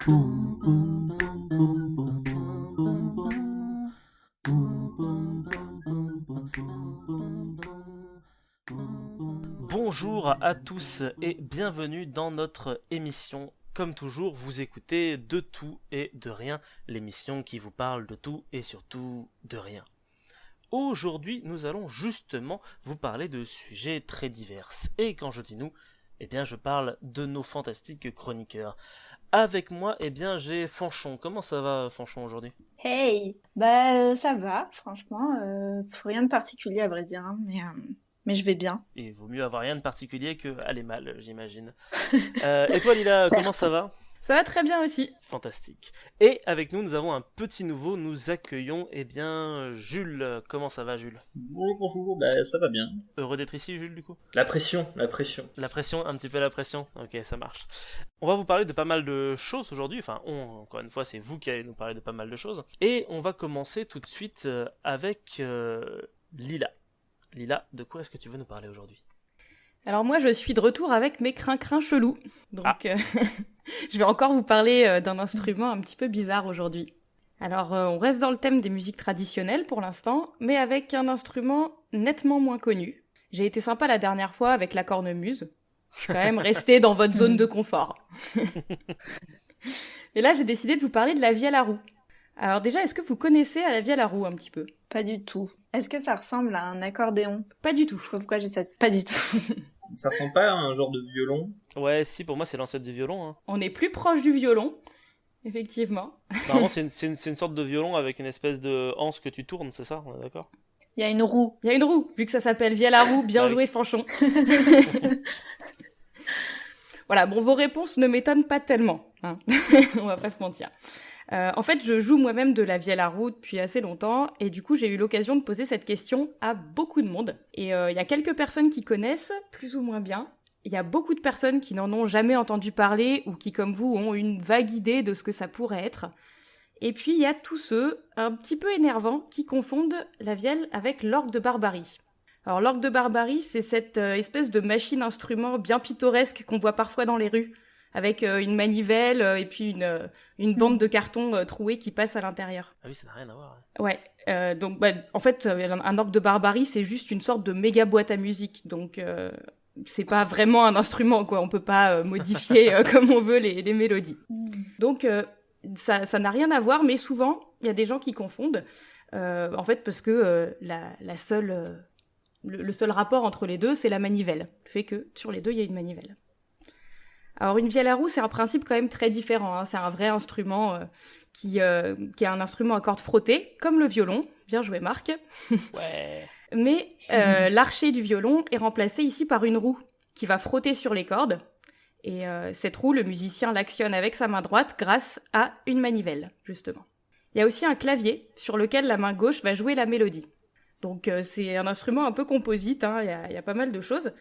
Bonjour à tous et bienvenue dans notre émission. Comme toujours, vous écoutez De tout et de rien, l'émission qui vous parle de tout et surtout de rien. Aujourd'hui, nous allons justement vous parler de sujets très divers. Et quand je dis nous, eh bien je parle de nos fantastiques chroniqueurs. Avec moi, eh bien j'ai Fanchon. Comment ça va Fanchon aujourd'hui ? Hey, ça va, franchement, rien de particulier à vrai dire, hein, mais je vais bien. Il vaut mieux avoir rien de particulier que aller mal, j'imagine. Et toi Lila, comment Certes. ça va ? Ça va très bien aussi. Fantastique. Et avec nous, nous avons un petit nouveau. Nous accueillons, eh bien, Jules. Comment ça va, Jules ? Bonjour, ça va bien. Heureux d'être ici, Jules, du coup ? La pression. La pression, un petit peu la pression. Ok, ça marche. On va vous parler de pas mal de choses aujourd'hui. Enfin, encore une fois, c'est vous qui allez nous parler de pas mal de choses. Et on va commencer tout de suite avec Lila. Lila, de quoi est-ce que tu veux nous parler aujourd'hui ? Alors moi, je suis de retour avec mes crin-crin chelous. Donc, je vais encore vous parler d'un instrument un petit peu bizarre aujourd'hui. Alors, on reste dans le thème des musiques traditionnelles pour l'instant, mais avec un instrument nettement moins connu. J'ai été sympa la dernière fois avec la cornemuse. Je suis quand même restée dans votre zone de confort. Et là, j'ai décidé de vous parler de la vielle à roue. Alors déjà, est-ce que vous connaissez la vielle à roue un petit peu ? Pas du tout. Est-ce que ça ressemble à un accordéon? Pas du tout. Je sais pas pourquoi j'ai cette... Pas du tout. Ça ressemble pas à un genre de violon? Ouais, si, pour moi, c'est l'ancêtre du violon. Hein. On est plus proche du violon, effectivement. Normalement, c'est une sorte de violon avec une espèce de anse que tu tournes, c'est ça ? On est d'accord ? Il y a une roue. Il y a une roue, vu que ça s'appelle vielle à roue, bien Bah joué Fanchon. Voilà, bon, vos réponses ne m'étonnent pas tellement, hein. On va pas se mentir. En fait, je joue moi-même de la vielle à roue depuis assez longtemps, et du coup, j'ai eu l'occasion de poser cette question à beaucoup de monde. Et il y a quelques personnes qui connaissent, plus ou moins bien. Il y a beaucoup de personnes qui n'en ont jamais entendu parler, ou qui, comme vous, ont une vague idée de ce que ça pourrait être. Et puis, il y a tous ceux, un petit peu énervants, qui confondent la vielle avec l'orgue de Barbarie. Alors, l'orgue de Barbarie, c'est cette espèce de machine-instrument bien pittoresque qu'on voit parfois dans les rues, avec une manivelle et puis une bande de carton trouée qui passe à l'intérieur. Ah oui, ça n'a rien à voir. Ouais, donc en fait, un orgue de Barbarie, c'est juste une sorte de méga boîte à musique, donc c'est pas vraiment un instrument, quoi. On peut pas modifier comme on veut les mélodies. Donc ça n'a rien à voir, mais souvent, il y a des gens qui confondent, en fait, parce que le seul rapport entre les deux, c'est la manivelle. Le fait que sur les deux, il y a une manivelle. Alors une vielle à roue, c'est un principe quand même très différent, hein. C'est un vrai instrument qui est un instrument à cordes frottées, comme le violon. Bien joué Marc. Ouais. Mais l'archet du violon est remplacé ici par une roue qui va frotter sur les cordes. Et cette roue, le musicien l'actionne avec sa main droite grâce à une manivelle, justement. Il y a aussi un clavier sur lequel la main gauche va jouer la mélodie. Donc c'est un instrument un peu composite, hein. Il y a pas mal de choses.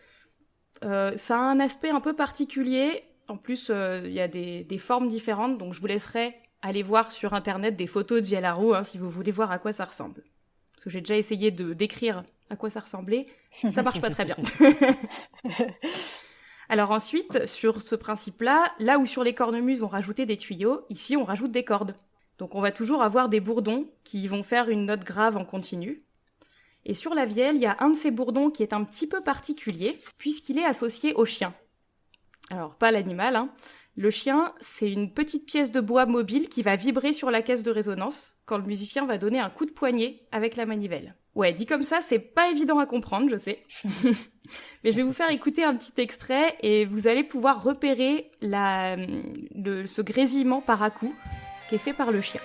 Ça a un aspect un peu particulier. En plus, il y a des formes différentes, donc je vous laisserai aller voir sur internet des photos de vielle à roue, hein, si vous voulez voir à quoi ça ressemble. Parce que j'ai déjà essayé de décrire à quoi ça ressemblait, ça marche pas très bien. Alors ensuite, sur ce principe-là, là où sur les cornemuses on rajoutait des tuyaux, ici on rajoute des cordes. Donc on va toujours avoir des bourdons qui vont faire une note grave en continu. Et sur la vielle, il y a un de ces bourdons qui est un petit peu particulier, puisqu'il est associé au chien. Alors, pas l'animal, hein. Le chien, c'est une petite pièce de bois mobile qui va vibrer sur la caisse de résonance quand le musicien va donner un coup de poignet avec la manivelle. Ouais, dit comme ça, c'est pas évident à comprendre, je sais. Mais je vais vous faire écouter un petit extrait et vous allez pouvoir repérer ce grésillement par à-coup qui est fait par le chien.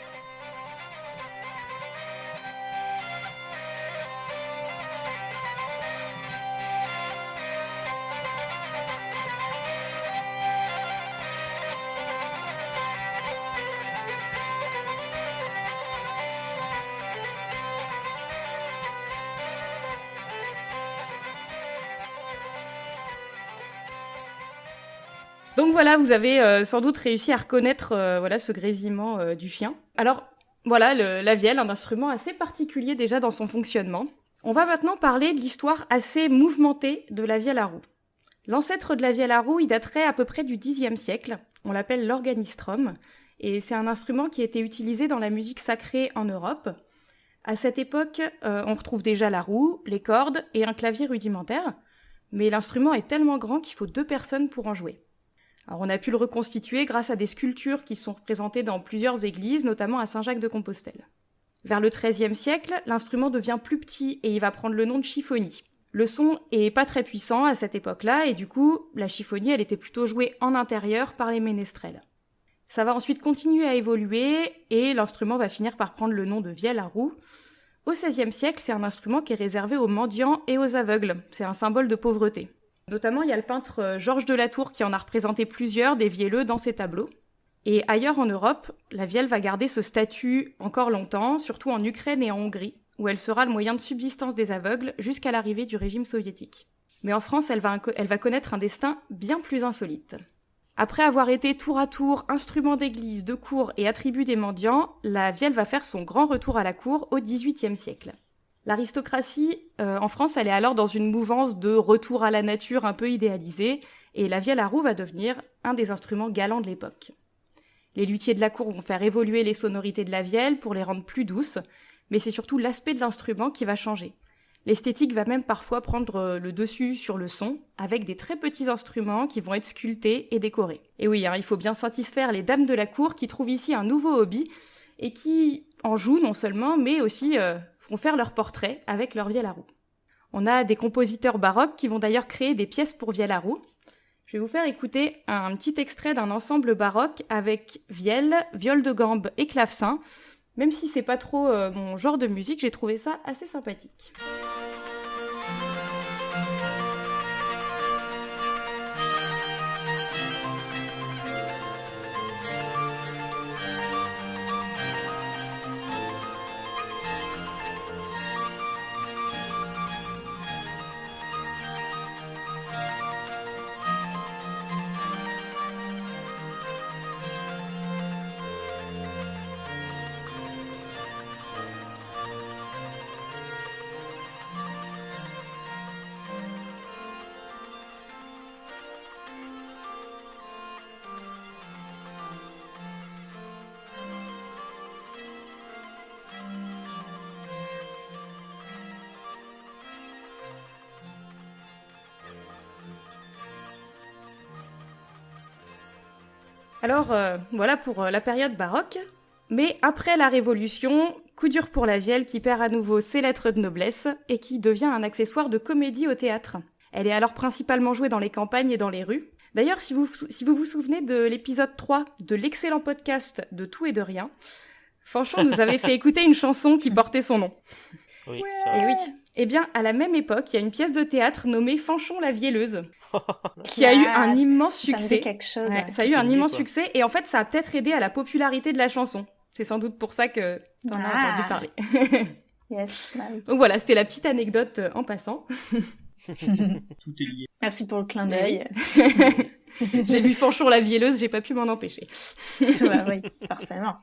Donc voilà, vous avez sans doute réussi à reconnaître ce grésillement du chien. Alors voilà, la vielle, un instrument assez particulier déjà dans son fonctionnement. On va maintenant parler de l'histoire assez mouvementée de la vielle à roue. L'ancêtre de la vielle à roue, il daterait à peu près du Xe siècle. On l'appelle l'organistrum. Et c'est un instrument qui était utilisé dans la musique sacrée en Europe. À cette époque, on retrouve déjà la roue, les cordes et un clavier rudimentaire. Mais l'instrument est tellement grand qu'il faut 2 personnes pour en jouer. Alors on a pu le reconstituer grâce à des sculptures qui sont représentées dans plusieurs églises, notamment à Saint-Jacques-de-Compostelle. Vers le XIIIe siècle, l'instrument devient plus petit et il va prendre le nom de chiffonnie. Le son est pas très puissant à cette époque-là et du coup, la chiffonnie, elle était plutôt jouée en intérieur par les ménestrels. Ça va ensuite continuer à évoluer et l'instrument va finir par prendre le nom de vielle à roue. Au XVIe siècle, c'est un instrument qui est réservé aux mendiants et aux aveugles. C'est un symbole de pauvreté. Notamment, il y a le peintre Georges de la Tour qui en a représenté plusieurs des vielleux dans ses tableaux. Et ailleurs en Europe, la vielle va garder ce statut encore longtemps, surtout en Ukraine et en Hongrie, où elle sera le moyen de subsistance des aveugles jusqu'à l'arrivée du régime soviétique. Mais en France, elle va connaître un destin bien plus insolite. Après avoir été tour à tour instrument d'église, de cour et attribut des mendiants, la vielle va faire son grand retour à la cour au XVIIIe siècle. L'aristocratie en France, elle est alors dans une mouvance de retour à la nature un peu idéalisée, et la vielle à roue va devenir un des instruments galants de l'époque. Les luthiers de la cour vont faire évoluer les sonorités de la vielle pour les rendre plus douces, mais c'est surtout l'aspect de l'instrument qui va changer. L'esthétique va même parfois prendre le dessus sur le son, avec des très petits instruments qui vont être sculptés et décorés. Et oui, il faut bien satisfaire les dames de la cour qui trouvent ici un nouveau hobby, et qui en jouent non seulement, mais aussi vont faire leur portrait avec leur vielle à roue. On a des compositeurs baroques qui vont d'ailleurs créer des pièces pour vielle à roue. Je vais vous faire écouter un petit extrait d'un ensemble baroque avec vielle, viole de gambe et clavecin. Même si c'est pas trop mon genre de musique, j'ai trouvé ça assez sympathique. Alors voilà pour la période baroque. Mais après la Révolution, coup dur pour la vielle qui perd à nouveau ses lettres de noblesse et qui devient un accessoire de comédie au théâtre. Elle est alors principalement jouée dans les campagnes et dans les rues. D'ailleurs, si vous vous souvenez de l'épisode 3 de l'excellent podcast de Tout et de Rien, Fanchon nous avait fait écouter une chanson qui portait son nom. Oui, c'est vrai. Et oui. Eh bien, à la même époque, il y a une pièce de théâtre nommée Fanchon la vielleuse, qui a eu un immense Ça me dit succès. quelque chose. Ouais, Ouais. ça a eu un C'était immense quoi. succès, et en fait, ça a peut-être aidé à la popularité de la chanson. C'est sans doute pour ça que t'en as Ah. entendu parler. Yes. Bah oui. Donc voilà, c'était la petite anecdote en passant. Tout est lié. Merci pour le clin d'œil. J'ai vu Fanchon la vielleuse, j'ai pas pu m'en empêcher. Bah oui, forcément.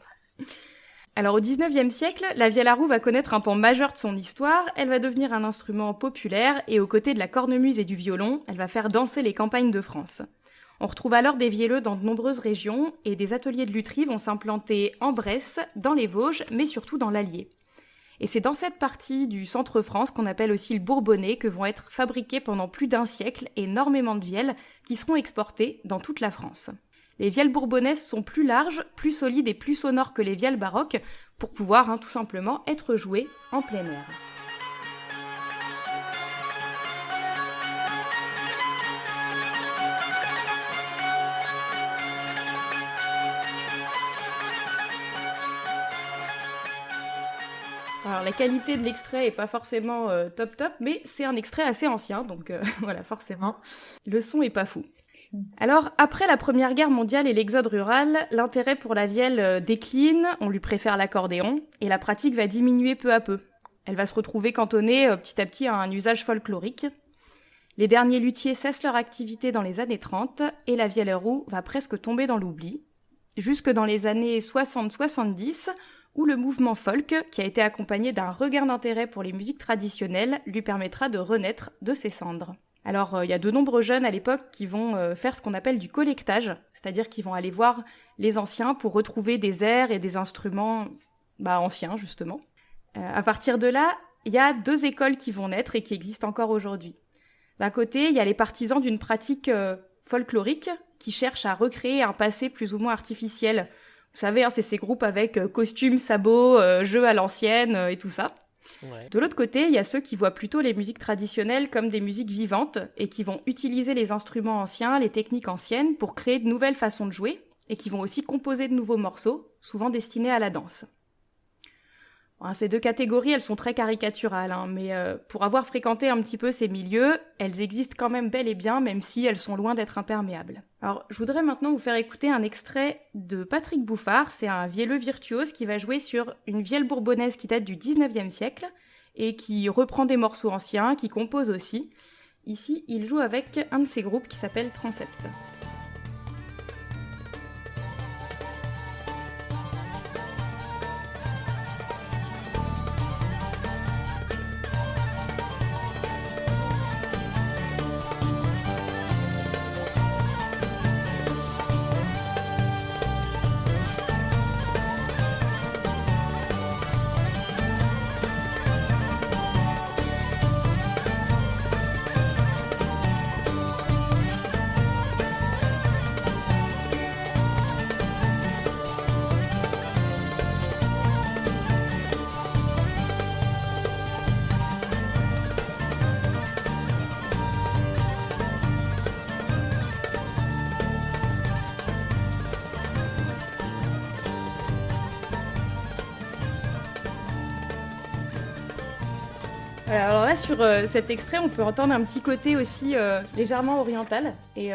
Alors au 19e siècle, la vielle à roue va connaître un pan majeur de son histoire, elle va devenir un instrument populaire et aux côtés de la cornemuse et du violon, elle va faire danser les campagnes de France. On retrouve alors des vielleux dans de nombreuses régions et des ateliers de lutherie vont s'implanter en Bresse, dans les Vosges, mais surtout dans l'Allier. Et c'est dans cette partie du centre-France qu'on appelle aussi le Bourbonnais que vont être fabriquées pendant plus d'1 siècle énormément de vielles qui seront exportées dans toute la France. Les vielles bourbonnaises sont plus larges, plus solides et plus sonores que les vielles baroques pour pouvoir tout simplement être jouées en plein air. Alors la qualité de l'extrait est pas forcément top, mais c'est un extrait assez ancien, donc voilà, forcément, le son est pas fou. Alors, après la Première Guerre mondiale et l'exode rural, l'intérêt pour la vielle décline, on lui préfère l'accordéon, et la pratique va diminuer peu à peu. Elle va se retrouver cantonnée petit à petit à un usage folklorique. Les derniers luthiers cessent leur activité dans les années 30, et la vielle à roue va presque tomber dans l'oubli. Jusque dans les années 60-70, où le mouvement folk, qui a été accompagné d'un regain d'intérêt pour les musiques traditionnelles, lui permettra de renaître de ses cendres. Alors, il y a de nombreux jeunes à l'époque qui vont faire ce qu'on appelle du collectage, c'est-à-dire qu'ils vont aller voir les anciens pour retrouver des airs et des instruments anciens, justement. À partir de là, il y a 2 écoles qui vont naître et qui existent encore aujourd'hui. D'un côté, il y a les partisans d'une pratique folklorique qui cherchent à recréer un passé plus ou moins artificiel. Vous savez, c'est ces groupes avec costumes, sabots, jeux à l'ancienne et tout ça. Ouais. De l'autre côté, il y a ceux qui voient plutôt les musiques traditionnelles comme des musiques vivantes et qui vont utiliser les instruments anciens, les techniques anciennes pour créer de nouvelles façons de jouer et qui vont aussi composer de nouveaux morceaux, souvent destinés à la danse. Ces 2 catégories, elles sont très caricaturales, mais pour avoir fréquenté un petit peu ces milieux, elles existent quand même bel et bien, même si elles sont loin d'être imperméables. Alors, je voudrais maintenant vous faire écouter un extrait de Patrick Bouffard. C'est un vielleux virtuose qui va jouer sur une vielle bourbonnaise qui date du 19e siècle et qui reprend des morceaux anciens, qui compose aussi. Ici, il joue avec un de ses groupes qui s'appelle Transept. Alors là, sur cet extrait, on peut entendre un petit côté aussi légèrement oriental. Et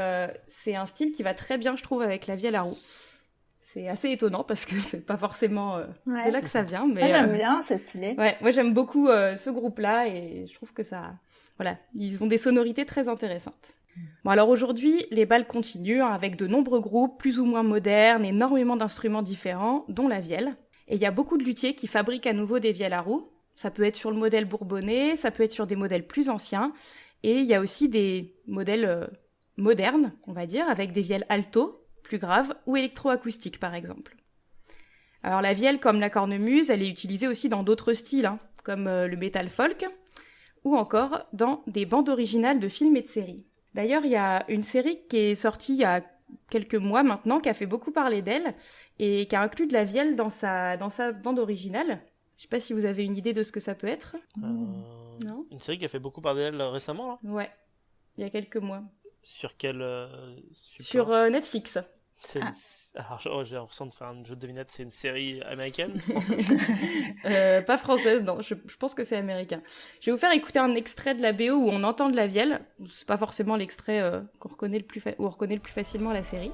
c'est un style qui va très bien, je trouve, avec la vielle à roue. C'est assez étonnant parce que c'est pas forcément de là que ça vient. Mais moi, j'aime bien, c'est stylé. Ouais, moi j'aime beaucoup ce groupe-là et je trouve que ça... Voilà, ils ont des sonorités très intéressantes. Bon, alors aujourd'hui, les bals continuent avec de nombreux groupes plus ou moins modernes, énormément d'instruments différents, dont la vielle. Et il y a beaucoup de luthiers qui fabriquent à nouveau des vielles à roue. Ça peut être sur le modèle bourbonnais, ça peut être sur des modèles plus anciens. Et il y a aussi des modèles modernes, on va dire, avec des vielles alto, plus graves, ou électroacoustiques par exemple. Alors la vielle, comme la cornemuse, elle est utilisée aussi dans d'autres styles, comme le metal folk, ou encore dans des bandes originales de films et de séries. D'ailleurs, il y a une série qui est sortie il y a quelques mois maintenant, qui a fait beaucoup parler d'elle, et qui a inclus de la vielle dans sa bande originale. Je sais pas si vous avez une idée de ce que ça peut être. Non. Une série qui a fait beaucoup parler d'elle récemment, là. Ouais, il y a quelques mois. Sur quel Sur support Netflix. Alors, j'ai l'impression de faire un jeu de devinette. C'est une série américaine, française? Pas française, non. Je pense que c'est américain. Je vais vous faire écouter un extrait de la BO où on entend de la vielle. C'est pas forcément l'extrait où on reconnaît le plus facilement la série.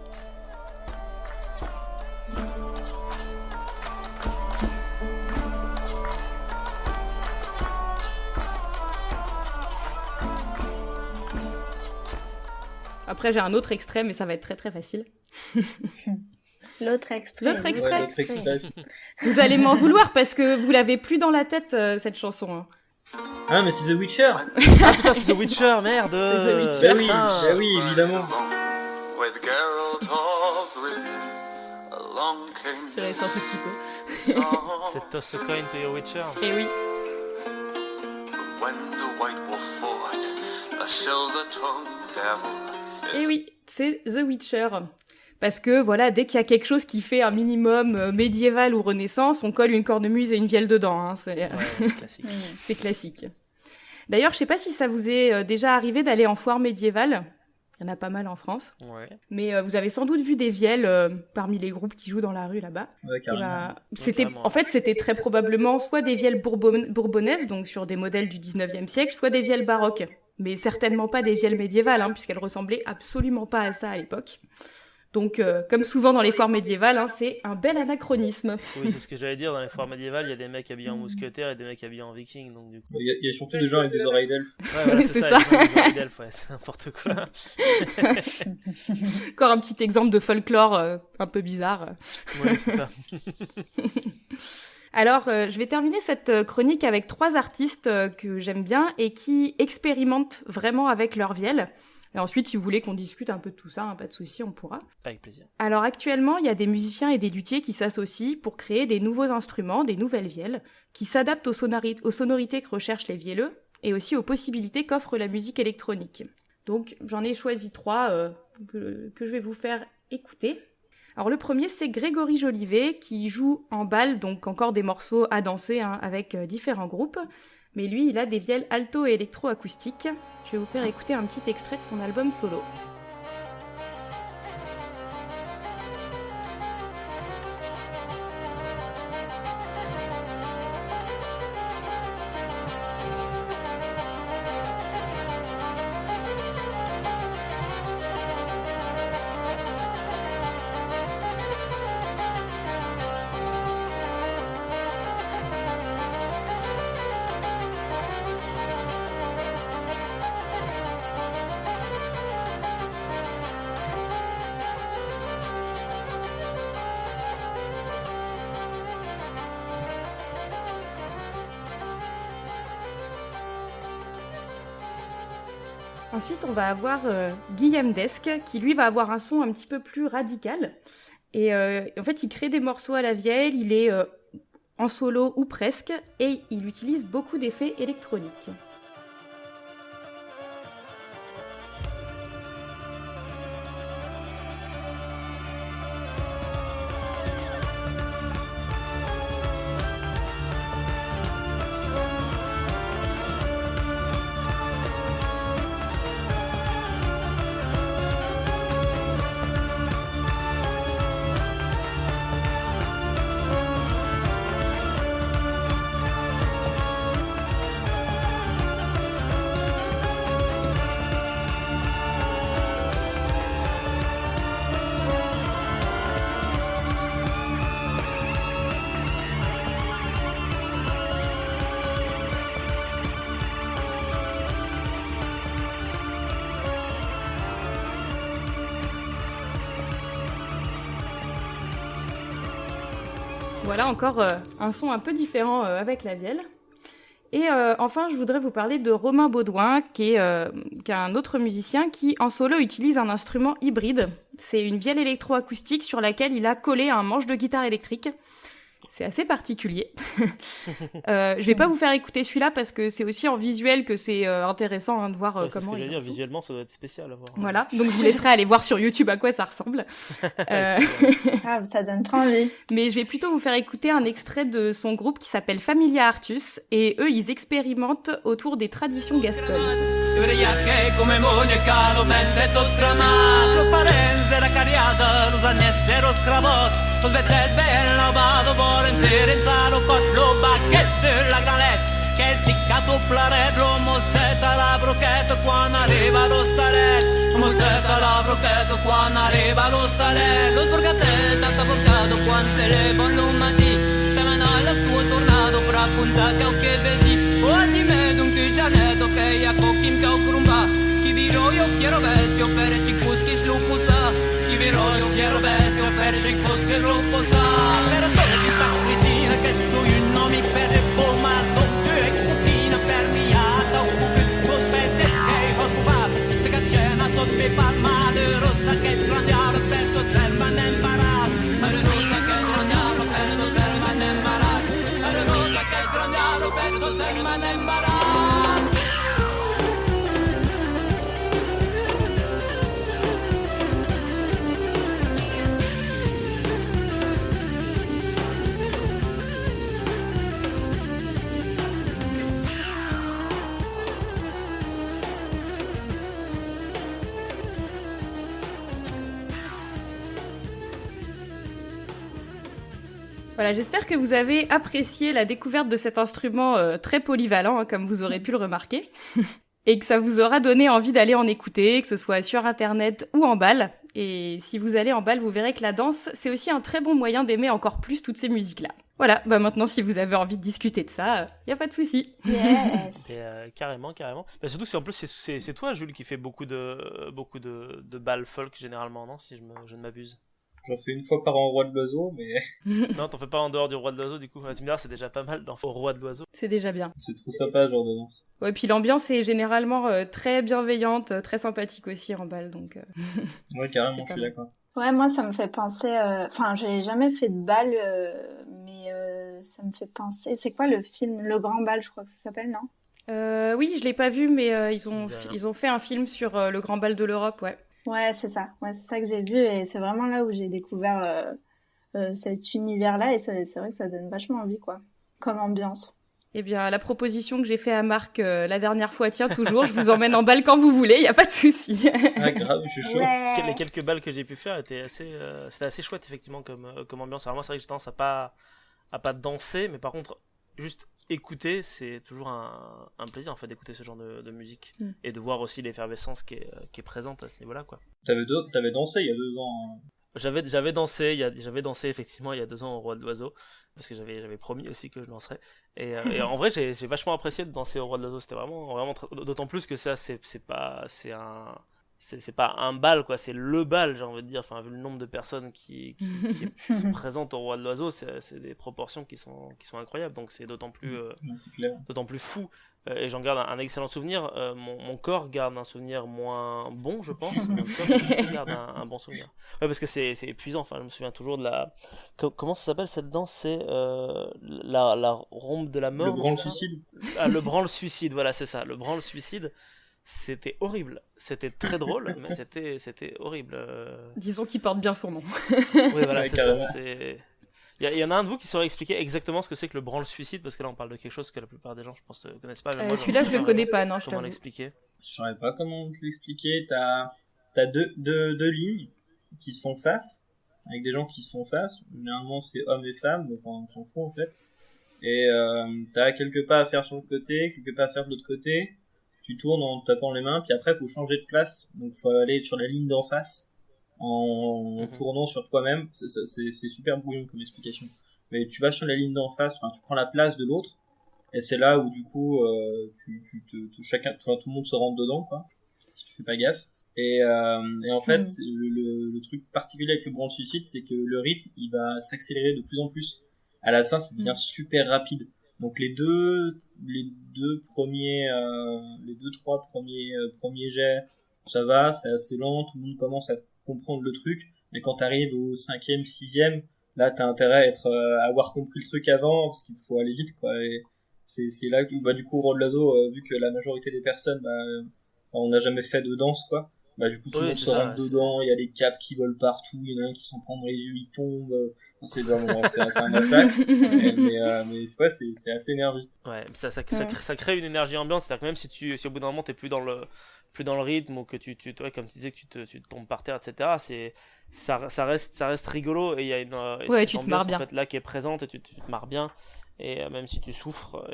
Après, j'ai un autre extrait, mais ça va être très très facile. L'autre extrait. Ouais, Vous allez m'en vouloir parce que vous l'avez plus dans la tête, cette chanson. Ah, mais c'est The Witcher. Ah putain, c'est The Witcher, merde. C'est The Witcher. Bah oui, évidemment. Je l'avais fait un tout petit peu. C'est Toss a Coin to Your Witcher. Et oui. Et oui, c'est The Witcher. Parce que voilà, dès qu'il y a quelque chose qui fait un minimum médiéval ou renaissance, on colle une cornemuse et une vielle dedans. C'est classique. C'est classique. D'ailleurs, je sais pas si ça vous est déjà arrivé d'aller en foire médiévale. Il y en a pas mal en France. Ouais. Mais vous avez sans doute vu des vielles parmi les groupes qui jouent dans la rue là-bas. Ouais, carrément. En fait, c'était très probablement soit des vielles bourbonnaises, donc sur des modèles du 19e siècle, soit des vielles baroques. Mais certainement pas des vielles médiévales, puisqu'elles ressemblaient absolument pas à ça à l'époque. Donc, comme souvent dans les foires médiévales, c'est un bel anachronisme. Oui, c'est ce que j'allais dire. Dans les foires médiévales, il y a des mecs habillés en mousquetaires et des mecs habillés en viking. Donc, du coup... Il y a surtout des gens avec des oreilles d'elfe. Ouais, voilà, c'est ça. Des oreilles d'elfe, ouais, c'est n'importe quoi. Encore un petit exemple de folklore un peu bizarre. Ouais, c'est ça. Alors, je vais terminer cette chronique avec 3 artistes que j'aime bien et qui expérimentent vraiment avec leur vielle. Et ensuite, si vous voulez qu'on discute un peu de tout ça, pas de souci, on pourra. Avec plaisir. Alors actuellement, il y a des musiciens et des luthiers qui s'associent pour créer des nouveaux instruments, des nouvelles vielles, qui s'adaptent aux sonorités que recherchent les vielleux et aussi aux possibilités qu'offre la musique électronique. Donc j'en ai choisi 3 que je vais vous faire écouter. Alors le premier, c'est Grégory Jolivet qui joue en bal, donc encore des morceaux à danser avec différents groupes. Mais lui, il a des vielles alto et électro-acoustiques. Je vais vous faire écouter un petit extrait de son album solo. Ensuite, on va avoir Guillaume Desque, qui lui va avoir un son un petit peu plus radical. Et en fait, il crée des morceaux à la vielle, il est en solo ou presque, et il utilise beaucoup d'effets électroniques. Voilà encore un son un peu différent avec la vielle. Et enfin, je voudrais vous parler de Romain Baudouin, qui est un autre musicien qui, en solo, utilise un instrument hybride. C'est une vielle électroacoustique sur laquelle il a collé un manche de guitare électrique. C'est assez particulier. Je vais pas vous faire écouter celui-là parce que c'est aussi en visuel que c'est intéressant de voir comment. C'est ce que j'allais dire, visuellement ça doit être spécial à voir. Voilà, donc je vous laisserai aller voir sur YouTube à quoi ça ressemble. Ah, ça donne trop envie. Mais je vais plutôt vous faire écouter un extrait de son groupe qui s'appelle Familia Artus, et eux ils expérimentent autour des traditions gasconnes. Los betes ben lavado vor en lo cot lo baguette sur la galette che si catupla lo mossetta la brochette quando arriva lo staret mossetta la brochette quando arriva lo staret lo sborgate tanta portato quando se le bon lumati se me na la sua tornado pra punta che vesi o di me d'un che gianetto che ya coquim che curumba chi viro io quiero vestio per cicuschi slupusa chi viro io quiero vestio per cicuschi slupusa per Santa Cristina che su il nome per le pomas non te cutina per mia da un po' spette e hot pop se cacena tot me palma de rosa che grandiaro per to zelma ne marat ale rosa che grandiaro per to zelma ne marat ale rosa che grandiaro per to zelma ne marat. Voilà, j'espère que vous avez apprécié la découverte de cet instrument très polyvalent, comme vous aurez pu le remarquer, et que ça vous aura donné envie d'aller en écouter, que ce soit sur internet ou en bal. Et si vous allez en bal, vous verrez que la danse, c'est aussi un très bon moyen d'aimer encore plus toutes ces musiques-là. Voilà, bah maintenant si vous avez envie de discuter de ça, y a pas de souci. Yes. Et, carrément. Bah, surtout en plus c'est toi Jules qui fait beaucoup de bal folk généralement, non, si je ne m'abuse. J'en fais une fois par an au Roi de l'Oiseau, mais Non, t'en fais pas en dehors du Roi de l'Oiseau, du coup. Tu me diras, c'est déjà pas mal d'en faire au Roi de l'Oiseau. C'est déjà bien. c'est trop sympa, ce genre de danse. Ouais, puis l'ambiance est généralement très bienveillante, très sympathique aussi en bal, donc... Ouais, carrément, C'est je suis pas d'accord. Ouais, moi, ça me fait penser. Enfin, j'ai jamais fait de bal, mais ça me fait penser. C'est quoi le film Le Grand Bal, je crois que ça s'appelle, non? Oui, je l'ai pas vu, mais Ça me dit rien. ils ont fait un film sur le Grand Bal de l'Europe, ouais. Ouais, c'est ça. Ouais, c'est ça que j'ai vu et c'est vraiment là où j'ai découvert cet univers-là et c'est vrai que ça donne vachement envie, quoi, comme ambiance. Eh bien, la proposition que j'ai fait à Marc la dernière fois tient toujours. Je vous emmène en bal quand vous voulez, y a pas de souci. Ah, grave, je suis chaud. Les quelques balles que j'ai pu faire étaient c'était assez chouette, effectivement, comme ambiance. Alors moi, c'est vrai que j'ai tendance à pas danser, mais par contre, juste écouter, c'est toujours un plaisir, en fait, d'écouter ce genre de musique. Mm. Et de voir aussi l'effervescence qui est présente à ce niveau-là, quoi. T'avais dansé il y a 2 ans. J'avais dansé effectivement il y a 2 ans au Roi de l'Oiseau parce que j'avais promis aussi que je danserais et en vrai j'ai vachement apprécié de danser au Roi de l'Oiseau, c'était vraiment d'autant plus que ça c'est pas un bal, quoi, c'est le bal, j'ai envie de dire, enfin vu le nombre de personnes qui sont présentes au Roi de l'Oiseau, c'est des proportions qui sont incroyables, donc c'est d'autant plus Ouais, c'est clair. fou. Et j'en garde un excellent souvenir. Mon corps garde un souvenir moins bon, je pense. Mon corps l'esprit garde un bon souvenir. Ouais, parce que c'est épuisant. Enfin, je me souviens toujours de la. Comment ça s'appelle cette danse? C'est la rombe de la mort. Le grand c'est ça suicide. Ah, le branle-suicide, voilà, c'est ça. Le branle-suicide, c'était horrible. C'était très drôle, mais c'était horrible. Disons qu'il porte bien son nom. Oui, voilà, Ouais, c'est carrément. ça. Il y en a un de vous qui saurait expliquer exactement ce que c'est que le branle-suicide, parce que là on parle de quelque chose que la plupart des gens, je pense, ne connaissent pas. Mais moi, Celui-là, je le connais pas, non, je Comment t'avoue. l'expliquer? Je saurais pas comment te l'expliquer. T'as deux lignes qui se font face, avec des gens qui se font face. Généralement, c'est hommes et femmes, enfin, on s'en fout en fait. Et t'as quelques pas à faire sur le côté, quelques pas à faire de l'autre côté. Tu tournes en te tapant les mains, puis après, faut changer de place. Donc, faut aller sur la ligne d'en face en Mhm. tournant sur toi-même. C'est super brouillon comme explication. Mais tu vas sur la ligne d'en face, enfin, tu prends la place de l'autre. Et c'est là où du coup tout le monde se rentre dedans, quoi, si tu fais pas gaffe. Et en fait, c'est le truc particulier avec le branle suicide, c'est que le rythme il va s'accélérer de plus en plus. À la fin, ça devient super rapide. Donc les deux trois premiers jets, ça va, c'est assez lent, tout le monde commence à comprendre le truc. Mais quand t'arrives au 5e, 6e, là t'as intérêt à avoir compris le truc avant, parce qu'il faut aller vite, quoi. Et c'est là que du coup au Roi de l'Oiseau, vu que la majorité des personnes on n'a jamais fait de danse, quoi, du coup tout le Oui, monde c'est se ça, rentre ouais, dedans, il y a des capes qui volent partout, il y en a un qui s'en prend dans les yeux, il tombe, c'est vraiment c'est un massacre. Mais ouais, c'est assez énergique. Ouais, ça crée une énergie ambiante, c'est-à-dire que même si au bout d'un moment t'es plus dans le rythme ou que ouais, comme tu disais que tu tombes par terre, etc. Ça reste rigolo et il y a et Ouais, cette tu te ambiance marres en bien. fait là qui est présente et tu te marres bien et même si tu souffres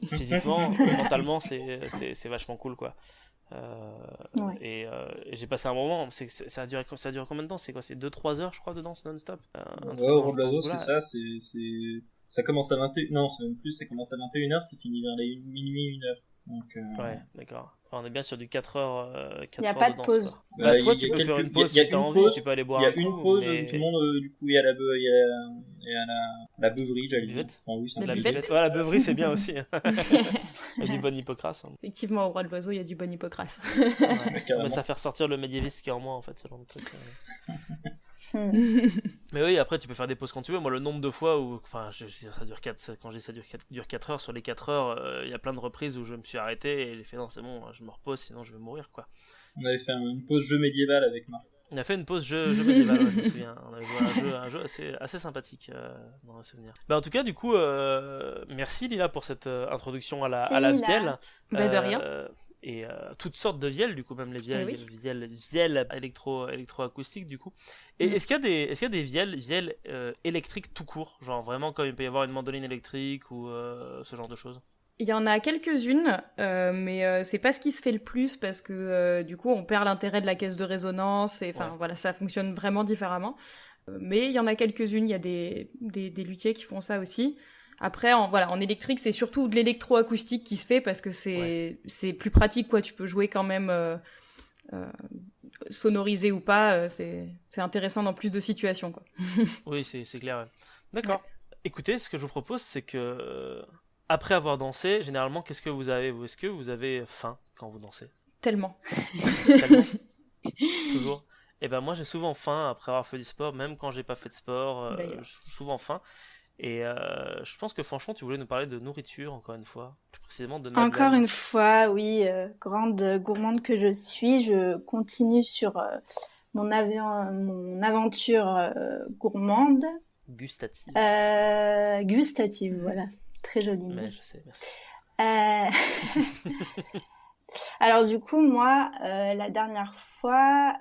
physiquement, mentalement c'est vachement cool, quoi. Ouais. Et j'ai passé un moment, ça a duré combien de temps? C'est quoi? C'est 2-3 heures, je crois, de danse non-stop? Un truc Ouais, au dans Roi de l'Oiseau, ce c'est goût-là. ça, ça commence à 21, non, c'est même plus, ça commence à 21h, c'est fini vers les minuit, 1h. Donc, Ouais, d'accord. Enfin, on est bien sur du 4 heures, 4 Y a heures pas de de danse, pause. quoi. Bah, toi, il y tu a peux faire quelques- une pause il y a si t'as une envie, pause, tu peux aller boire il y a un coup, une pause, mais... tout le monde, du coup, il y a la beuverie, j'allais dire. Buvette. Enfin, oui, c'est un La La buvette. buvette. Ouais, la beuverie, c'est bien aussi. Il y a du bon hippocrate. Hein. Effectivement, au Roi de l'Oiseau, il y a du bon hippocrate. Ouais. carrément. Mais ça fait ressortir le médiéviste qui est en moi, en fait, ce genre de truc. Hmm. Mais oui, après, tu peux faire des pauses quand tu veux. Moi, le nombre de fois où... Enfin, ça dure 4... Quand je dis ça dure 4 heures, sur les 4 heures, il y a plein de reprises où je me suis arrêté et j'ai fait non, c'est bon, je me repose, sinon je vais mourir, quoi. On avait fait une pause jeu médiéval avec Marc. On a fait une pause jeu médiéval, ouais, je me souviens. On avait joué à un jeu assez sympathique dans le souvenir. Bah, en tout cas, du coup, merci Lila pour cette introduction à C'est la Lila. vielle. Bah, de rien. Et toutes sortes de vielles, du coup, même les Eh oui. vielles électroacoustiques, du coup. Et est-ce qu'il y a des vielles électriques tout court? Genre vraiment comme il peut y avoir une mandoline électrique ou ce genre de choses? Il y en a quelques-unes, mais c'est pas ce qui se fait le plus parce que du coup on perd l'intérêt de la caisse de résonance et enfin Ouais. voilà, ça fonctionne vraiment différemment. Mais il y en a quelques-unes, il y a des luthiers qui font ça aussi. Après en électrique, c'est surtout de l'électroacoustique qui se fait parce que c'est plus pratique, quoi, tu peux jouer quand même sonorisé ou pas, c'est intéressant dans plus de situations, quoi. Oui, c'est clair. Ouais. D'accord. Écoutez, ce que je vous propose, c'est que après avoir dansé, généralement, qu'est-ce que vous avez? Est-ce que vous avez faim quand vous dansez? Tellement. Tellement. Toujours. Et ben moi, j'ai souvent faim après avoir fait du sport, même quand j'ai pas fait de sport, D'ailleurs. j'ai souvent faim. Et je pense que franchement, tu voulais nous parler de nourriture, encore une fois, plus précisément de Encore madeleine. une fois, oui, grande gourmande que je suis, je continue sur mon aventure gourmande. Gustative. Gustative, voilà. Très joli mot. Mais je sais, merci. Alors du coup, moi, la dernière fois,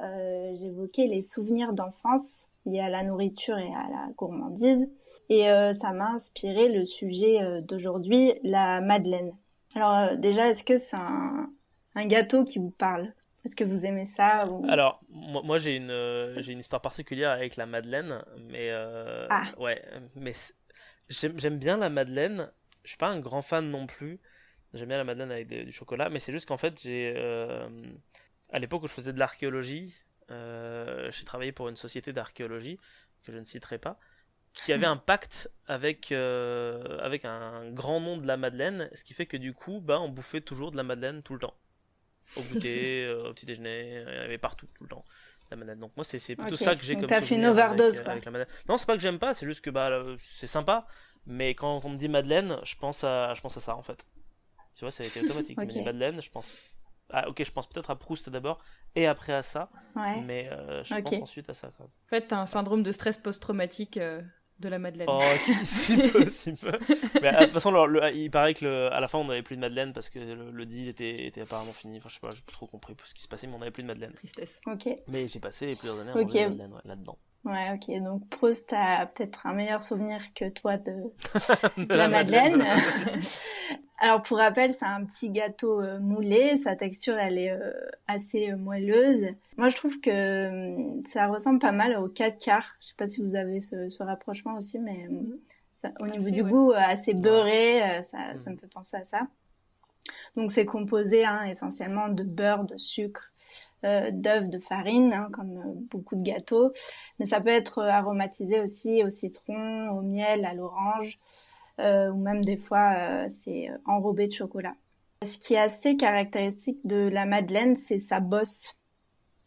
j'évoquais les souvenirs d'enfance liés à la nourriture et à la gourmandise. Et ça m'a inspiré le sujet d'aujourd'hui, la madeleine. Alors déjà, est-ce que c'est un gâteau qui vous parle? Est-ce que vous aimez ça ou... Alors, moi j'ai une histoire particulière avec la madeleine, mais ouais, mais j'aime bien la madeleine. Je suis pas un grand fan non plus. J'aime bien la madeleine avec du chocolat, mais c'est juste qu'en fait, à l'époque où je faisais de l'archéologie, j'ai travaillé pour une société d'archéologie que je ne citerai pas, qui avait un pacte avec un grand nom de la madeleine, ce qui fait que du coup, on bouffait toujours de la madeleine tout le temps. Au goûter, au petit déjeuner, il y avait partout, tout le temps, la madeleine. Donc moi, c'est plutôt ça que j'ai Donc comme t'as fait une souvenir overdose, quoi. avec la madeleine. Non, c'est pas que j'aime pas, c'est juste que c'est sympa, mais quand on me dit madeleine, je pense à ça en fait. Tu vois, ça a été automatique. Tu me dis madeleine, je pense... Ah ok, je pense peut-être à Proust d'abord, et après à ça, Ouais. mais je pense ensuite à ça quand même. En fait, t'as un syndrome de stress post-traumatique de la madeleine. Oh, si peu. Mais de toute façon, il paraît que à la fin, on n'avait plus de madeleine parce que le deal était apparemment fini. Enfin, je sais pas, j'ai pas trop compris ce qui se passait, mais on n'avait plus de madeleine. Tristesse. Ok. Mais j'ai passé plusieurs années à manger de madeleine là-dedans. Ouais, ok. Donc Proust a peut-être un meilleur souvenir que toi de la madeleine. Alors pour rappel, c'est un petit gâteau moulé. Sa texture, elle est assez moelleuse. Moi, je trouve que ça ressemble pas mal au 4 quarts. Je sais pas si vous avez ce rapprochement aussi, mais ça, au niveau du goût, assez beurré, ça me fait penser à ça. Donc c'est composé essentiellement de beurre, de sucre, d'œufs, de farine, comme beaucoup de gâteaux. Mais ça peut être aromatisé aussi au citron, au miel, à l'orange, ou même des fois c'est enrobé de chocolat. Ce qui est assez caractéristique de la madeleine, c'est sa bosse.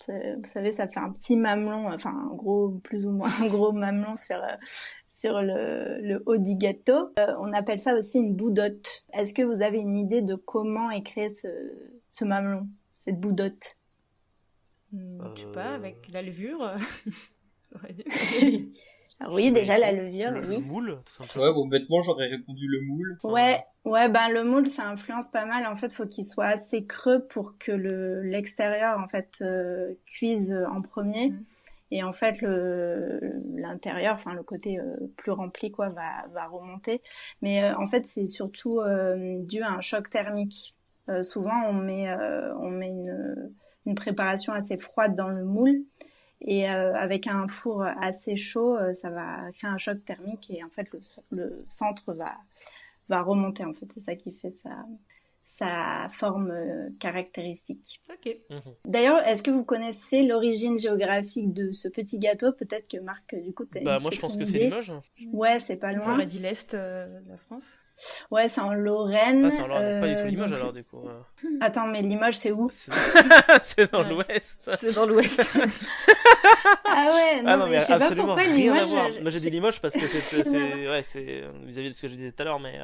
Vous savez, ça fait un petit mamelon, enfin un gros, plus ou moins un gros mamelon sur le haut du gâteau. On appelle ça aussi une boudotte. Est-ce que vous avez une idée de comment est créé ce mamelon, cette boudotte? Je sais pas, avec la levure. Oui, déjà la levure, le oui. moule, tout simplement. Ouais, bon, bêtement, j'aurais répondu le moule. Ouais, le moule, ça influence pas mal. En fait, faut qu'il soit assez creux pour que l'extérieur, en fait, cuise en premier. Et en fait, l'intérieur, enfin, le côté plus rempli, quoi, va remonter. Mais en fait, c'est surtout dû à un choc thermique. Souvent, on met une préparation assez froide dans le moule. Et avec un four assez chaud, ça va créer un choc thermique et en fait le centre va remonter en fait. C'est ça qui fait sa forme caractéristique. Ok. D'ailleurs, est-ce que vous connaissez l'origine géographique de ce petit gâteau? Peut-être que Marc, du coup, t'as moi je pense que c'est Limoges. Ouais, c'est pas loin. J'aurais dit l'Est de la France. Ouais, c'est en Lorraine. Ah, c'est en Lorraine, pas du tout Limoges alors du coup. Attends, mais Limoges, c'est où? C'est dans l'Ouest. C'est dans l'Ouest. Ah ouais, non, mais je sais pas absolument pourquoi rien Limoges. à voir. Moi j'ai dit Limoges parce que c'est vis-à-vis de ce que je disais tout à l'heure, mais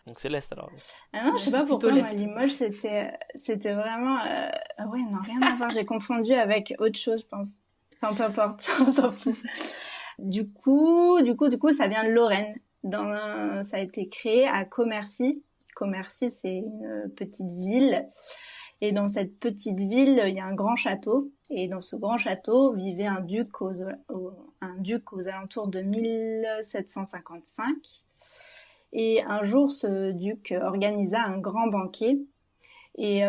donc c'est l'Est alors. Ah non, je sais C'est pas plutôt pourquoi moi, l'Est. Limoges c'était vraiment ah ouais, non, rien à voir, j'ai confondu avec autre chose, je pense. Enfin peu importe, on s'en fout. Du coup, ça vient de Lorraine. Ça a été créé à Commercy. Commercy, c'est une petite ville. Et dans cette petite ville, il y a un grand château. Et dans ce grand château vivait un duc aux alentours de 1755. Et un jour, ce duc organisa un grand banquet. Et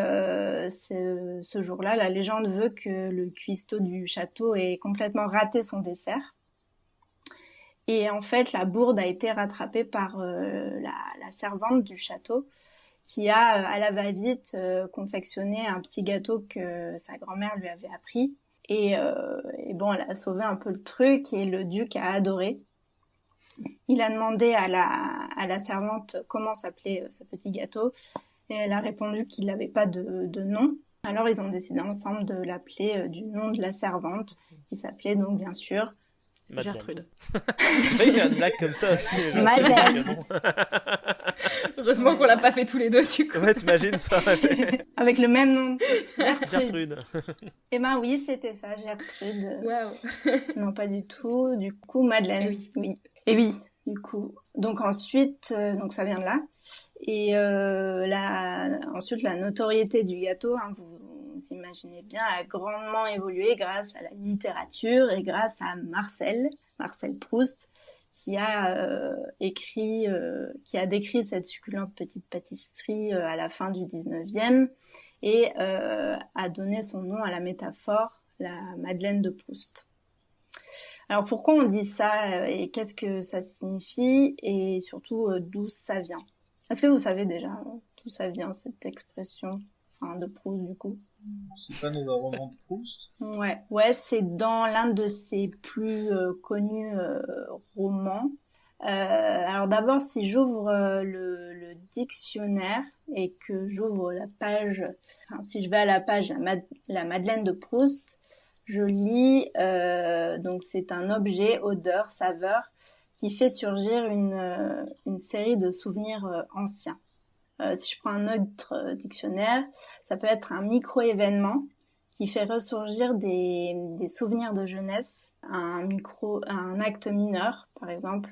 ce jour-là, la légende veut que le cuistot du château ait complètement raté son dessert. Et en fait, la bourde a été rattrapée par la servante du château qui a, à la va-vite, confectionné un petit gâteau que sa grand-mère lui avait appris. Et bon, elle a sauvé un peu le truc et le duc a adoré. Il a demandé à la servante comment s'appelait ce petit gâteau et elle a répondu qu'il n'avait pas de nom. Alors ils ont décidé ensemble de l'appeler du nom de la servante qui s'appelait donc bien sûr Madeleine. Gertrude. Il y a une blague comme ça aussi. je sais Madeleine. que non. Heureusement qu'on l'a pas fait tous les deux, du coup. Ouais, t'imagines ça. Avec le même nom. Gertrude. Eh ben oui, c'était ça, Gertrude. Waouh. Non, pas du tout. Du coup, Madeleine. Eh oui. Oui. Et oui, du coup. Donc ensuite, donc ça vient de là. Et ensuite, la notoriété du gâteau, hein, vous imaginez bien, a grandement évolué grâce à la littérature et grâce à Marcel Proust, qui a décrit cette succulente petite pâtisserie à la fin du 19e et a donné son nom à la métaphore, la Madeleine de Proust. Alors pourquoi on dit ça et qu'est-ce que ça signifie et surtout d'où ça vient? Est-ce que vous savez déjà d'où ça vient cette expression de Proust du coup? C'est pas dans un roman de Proust? Ouais, c'est dans l'un de ses plus connus romans. Alors d'abord, si j'ouvre le dictionnaire et que j'ouvre si je vais à la page la Madeleine de Proust, je lis donc c'est un objet, odeur, saveur qui fait surgir une série de souvenirs anciens. Si je prends un autre dictionnaire, ça peut être un micro-événement qui fait ressurgir des souvenirs de jeunesse, un acte mineur, par exemple,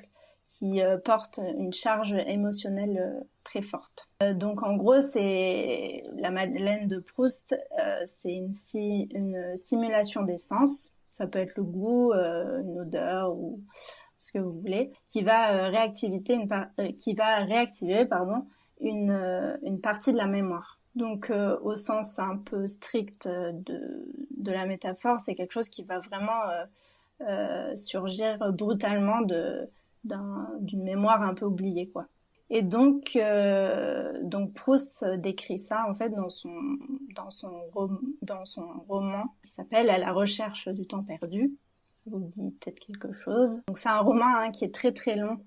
qui porte une charge émotionnelle très forte. Donc en gros, c'est la Madeleine de Proust, c'est une stimulation des sens. Ça peut être le goût, une odeur ou ce que vous voulez, qui va réactiver une partie de la mémoire. Donc au sens un peu strict de la métaphore, c'est quelque chose qui va vraiment surgir brutalement d'une mémoire un peu oubliée, quoi. Et donc Proust décrit ça en fait dans son roman qui s'appelle À la recherche du temps perdu. Ça vous dit peut-être quelque chose. Donc c'est un roman qui est très très long.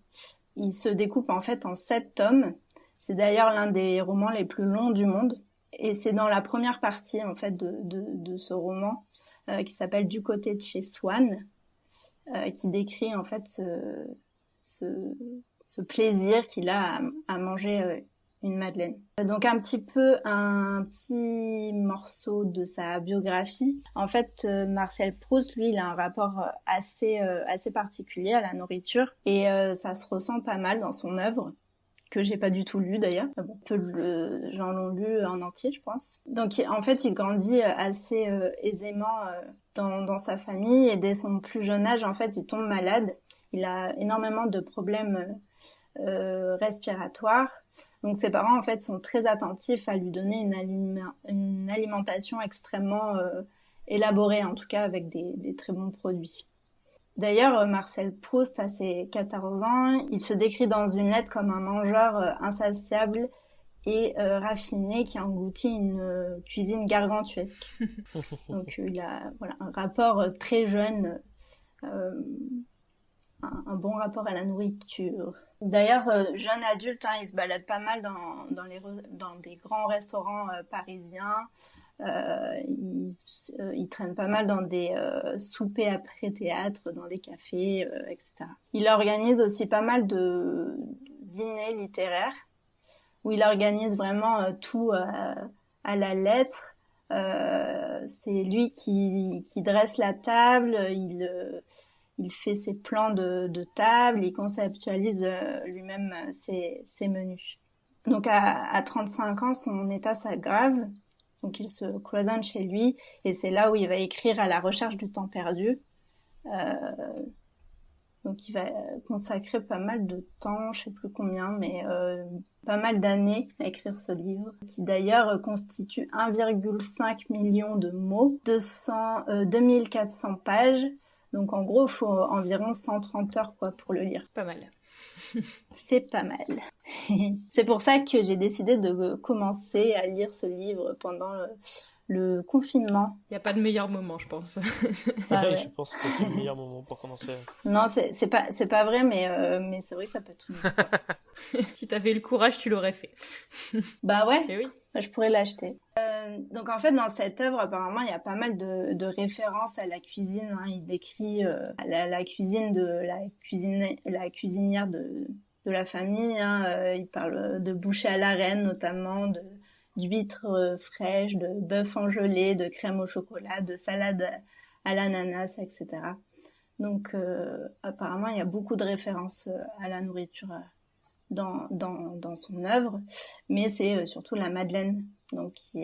Il se découpe en fait en 7 tomes. C'est d'ailleurs l'un des romans les plus longs du monde. Et c'est dans la première partie en fait de ce roman qui s'appelle Du côté de chez Swann, qui décrit en fait ce plaisir qu'il a à manger une madeleine. Donc un petit morceau de sa biographie. En fait, Marcel Proust, lui, il a un rapport assez particulier à la nourriture et ça se ressent pas mal dans son œuvre, que j'ai pas du tout lu d'ailleurs. Bon, peu de gens l'ont lu en entier, je pense. Donc en fait, il grandit assez aisément dans sa famille et dès son plus jeune âge, en fait, il tombe malade. Il a énormément de problèmes respiratoires. Donc ses parents, en fait, sont très attentifs à lui donner une alimentation extrêmement élaborée, en tout cas avec des très bons produits. D'ailleurs, Marcel Proust, à ses 14 ans, il se décrit dans une lettre comme un mangeur insatiable et raffiné qui engloutit une cuisine gargantuesque. Donc il a un rapport très jeune, un bon rapport à la nourriture. D'ailleurs, jeune adulte, il se balade pas mal dans des grands restaurants parisiens. Il traîne pas mal dans des soupers après théâtre, dans des cafés, etc. Il organise aussi pas mal de dîners littéraires où il organise vraiment tout à la lettre. C'est lui qui dresse la table, il fait ses plans de table, il conceptualise lui-même ses menus. Donc à 35 ans, son état s'aggrave, donc il se cloisonne chez lui et c'est là où il va écrire À la recherche du temps perdu. Donc il va consacrer pas mal de temps, je sais plus combien, mais pas mal d'années à écrire ce livre, qui d'ailleurs constitue 1,5 million de mots, 2400 pages. Donc en gros, il faut environ 130 heures pour le lire. Pas mal. C'est pas mal. C'est pour ça que j'ai décidé de commencer à lire ce livre pendant le confinement. Il n'y a pas de meilleur moment, je pense. Ah Ouais, ouais. je pense que c'est le meilleur moment pour commencer. Non, c'est pas vrai, mais c'est vrai que ça peut être une... Si t'avais le courage, tu l'aurais fait. Bah ouais, Et oui. je pourrais l'acheter. Donc en fait, dans cette œuvre, apparemment, il y a pas mal de références à la cuisine. Hein. Il décrit la cuisine de la cuisinière de la famille. Hein. Il parle de bouchée à la reine, notamment, d'huîtres fraîches, de bœuf en gelée, de crème au chocolat, de salade à l'ananas, etc. Donc apparemment, il y a beaucoup de références à la nourriture dans son œuvre, mais c'est surtout la Madeleine donc qui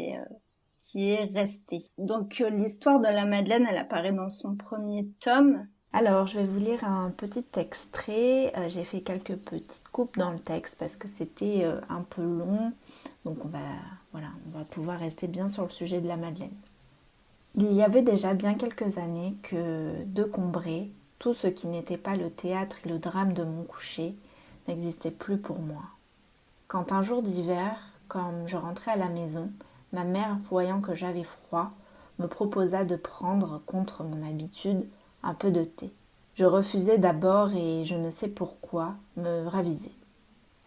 est restée. Donc l'histoire de la Madeleine, elle apparaît dans son premier tome. Alors, je vais vous lire un petit extrait. J'ai fait quelques petites coupes dans le texte parce que c'était un peu long. Donc on va pouvoir rester bien sur le sujet de la Madeleine. Il y avait déjà bien quelques années que de Combray, tout ce qui n'était pas le théâtre et le drame de mon coucher n'existait plus pour moi. Quand un jour d'hiver, comme je rentrais à la maison, ma mère, voyant que j'avais froid, me proposa de prendre, contre mon habitude, un peu de thé. Je refusai d'abord et, je ne sais pourquoi, me ravisai.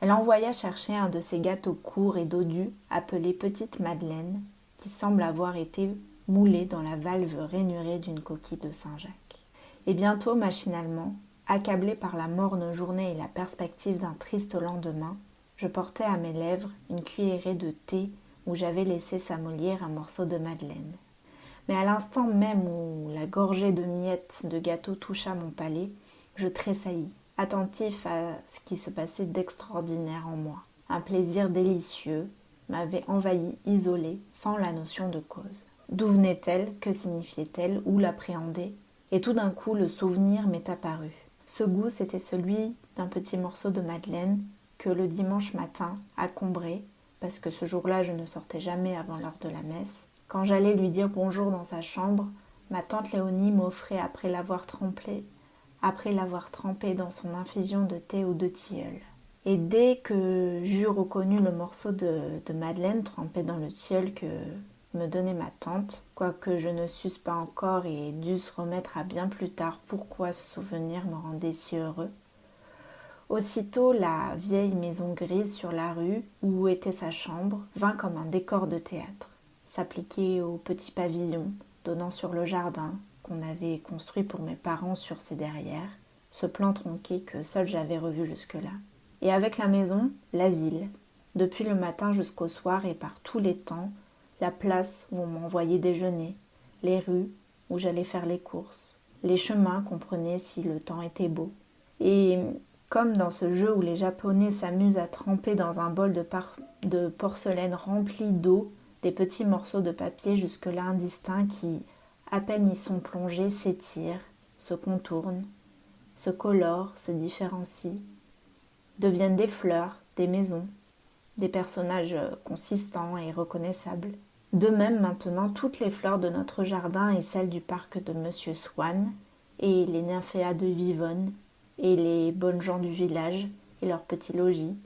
Elle envoya chercher un de ces gâteaux courts et dodus appelés Petite Madeleine, qui semble avoir été moulé dans la valve rainurée d'une coquille de Saint-Jacques. Et bientôt, machinalement, accablé par la morne journée et la perspective d'un triste lendemain, je portais à mes lèvres une cuillerée de thé où j'avais laissé s'amollir un morceau de madeleine. Mais à l'instant même où la gorgée de miettes de gâteau toucha mon palais, je tressaillis, attentif à ce qui se passait d'extraordinaire en moi. Un plaisir délicieux m'avait envahi, isolé, sans la notion de cause. D'où venait-elle? Que signifiait-elle? Où l'appréhender? Et tout d'un coup, le souvenir m'est apparu. Ce goût, c'était celui d'un petit morceau de madeleine que le dimanche matin, à Combray, parce que ce jour-là, je ne sortais jamais avant l'heure de la messe, quand j'allais lui dire bonjour dans sa chambre, ma tante Léonie m'offrait après l'avoir trempé dans son infusion de thé ou de tilleul. Et dès que j'eus reconnu le morceau de madeleine trempé dans le tilleul que me donnait ma tante, quoique je ne susse pas encore et dusse remettre à bien plus tard pourquoi ce souvenir me rendait si heureux, aussitôt la vieille maison grise sur la rue, où était sa chambre, vint comme un décor de théâtre, s'appliquer au petit pavillon donnant sur le jardin qu'on avait construit pour mes parents sur ses derrières, ce plan tronqué que seul j'avais revu jusque-là. Et avec la maison, la ville, depuis le matin jusqu'au soir et par tous les temps, la place où on m'envoyait déjeuner, les rues où j'allais faire les courses, les chemins qu'on prenait si le temps était beau. Et comme dans ce jeu où les Japonais s'amusent à tremper dans un bol de porcelaine rempli d'eau des petits morceaux de papier jusque-là indistincts qui, à peine y sont plongés, s'étirent, se contournent, se colorent, se différencient, deviennent des fleurs, des maisons, des personnages consistants et reconnaissables. De même maintenant, toutes les fleurs de notre jardin et celles du parc de Monsieur Swann, et les nymphéas de Vivonne, et les bonnes gens du village, et leurs petits logis,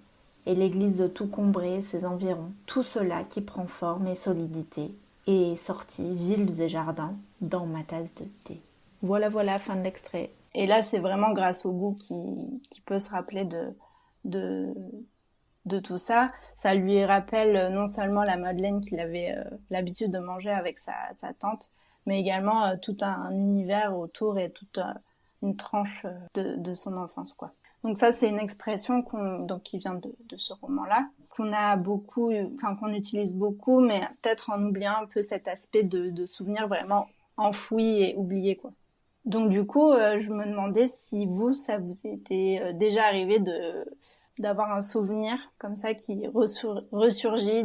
et l'église de tout Combray et ses environs, tout cela qui prend forme et solidité, et est sorti, villes et jardins, dans ma tasse de thé. Voilà, fin de l'extrait. Et là, c'est vraiment grâce au goût qui peut se rappeler de tout ça. Ça lui rappelle non seulement la madeleine qu'il avait l'habitude de manger avec sa tante, mais également tout un univers autour et toute une tranche de son enfance, quoi. Donc ça, c'est une expression qui vient de ce roman-là, qu'on utilise beaucoup, mais peut-être en oubliant un peu cet aspect de souvenir vraiment enfoui et oublié, quoi. Donc du coup, je me demandais si ça vous était déjà arrivé d'avoir un souvenir comme ça qui ressurgit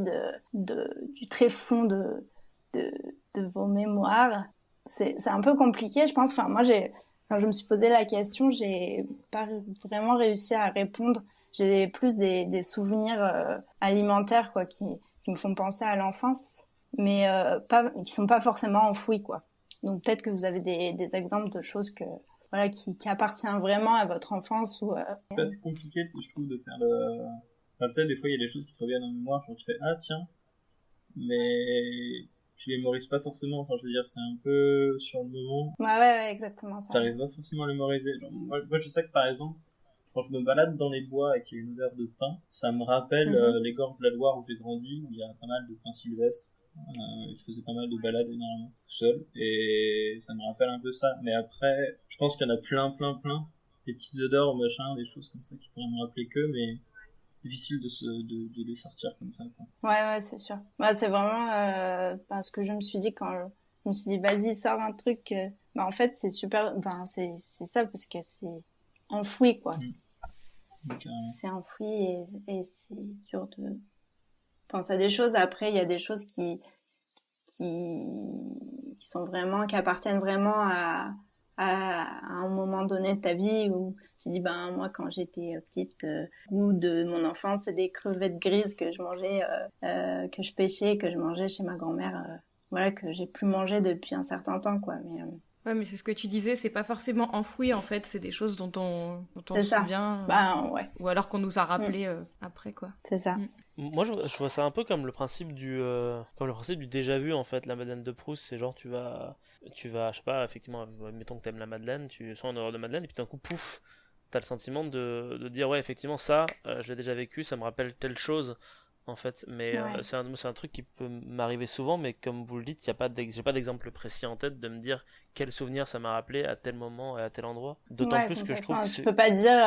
du tréfonds de vos mémoires. C'est un peu compliqué, je pense. Enfin, moi, quand je me suis posé la question, j'ai pas vraiment réussi à répondre. J'ai plus des souvenirs alimentaires, quoi, qui me font penser à l'enfance, mais qui sont pas forcément enfouis, quoi. Donc peut-être que vous avez des exemples de choses qui appartiennent vraiment à votre enfance ou. C'est compliqué, je trouve, de faire le. Enfin, tu sais, des fois, il y a des choses qui te reviennent en mémoire, quand tu fais ah tiens, mais tu les mémorises pas forcément. Enfin, je veux dire, c'est un peu sur le moment. Ouais, exactement ça. T'arrives pas forcément à les mémoriser. Genre, moi, je sais que par exemple, quand je me balade dans les bois et qu'il y a une odeur de pin, ça me rappelle les gorges de la Loire où j'ai grandi, où il y a pas mal de pins sylvestres. Je faisais pas mal de balades énormément tout seul et ça me rappelle un peu ça. Mais après, je pense qu'il y en a plein, des petites odeurs, machin, des choses comme ça qui pourraient me rappeler que, mais difficile de les sortir comme ça, quoi. Ouais, c'est sûr. Bah, c'est vraiment ce que je me suis dit quand je me suis dit vas-y sors un truc. Bah en fait c'est super. Enfin c'est ça parce que c'est enfoui quoi. Donc, c'est enfoui et c'est dur de penser à des choses. Après il y a des choses qui sont vraiment qui appartiennent vraiment à un moment donné de ta vie où tu dis ben moi quand j'étais petite goût de mon enfance c'est des crevettes grises que je mangeais que je pêchais que je mangeais chez ma grand-mère voilà que j'ai plus mangé depuis un certain temps quoi mais ouais mais c'est ce que tu disais, c'est pas forcément enfoui en fait, c'est des choses dont on se souvient ouais ou alors qu'on nous a rappelé après quoi. C'est ça. Moi, je vois ça un peu comme le principe du déjà vu en fait. La Madeleine de Proust, c'est genre tu vas, je sais pas, effectivement, mettons que t'aimes la Madeleine, tu sois en horreur de Madeleine et puis d'un coup, pouf, t'as le sentiment de dire ouais, effectivement ça, je l'ai déjà vécu, ça me rappelle telle chose en fait. Mais Ouais. c'est un truc qui peut m'arriver souvent, mais comme vous le dites, j'ai pas d'exemple précis en tête de me dire quel souvenir ça m'a rappelé à tel moment et à tel endroit. D'autant Ouais, plus que je trouve que tu c'est peux pas dire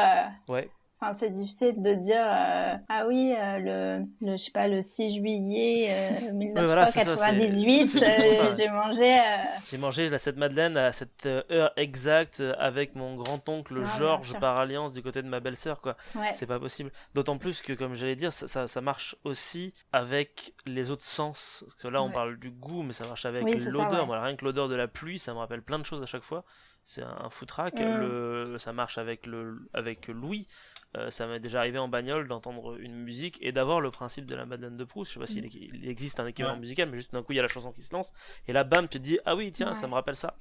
ouais. enfin, c'est difficile de dire ah oui le je sais pas le 6 juillet 1998 c'est ça. j'ai mangé J'ai mangé cette madeleine à cette heure exacte avec mon grand-oncle Non, Georges bien sûr. par alliance du côté de ma belle-sœur quoi. ouais. C'est pas possible. D'autant plus que comme j'allais dire ça marche aussi avec les autres sens. Parce que là on Ouais. parle du goût mais ça marche avec Oui, c'est ça, l'odeur. ouais. Moi rien que l'odeur de la pluie ça me rappelle plein de choses à chaque fois. C'est un foutraque. Ça marche avec l'ouïe. Ça m'est déjà arrivé en bagnole d'entendre une musique et d'avoir le principe de la Madeleine de Proust. Je sais pas s'il il existe un équivalent musical, mais juste d'un coup il y a la chanson qui se lance et là bam tu te dis ah oui tiens ça me rappelle ça.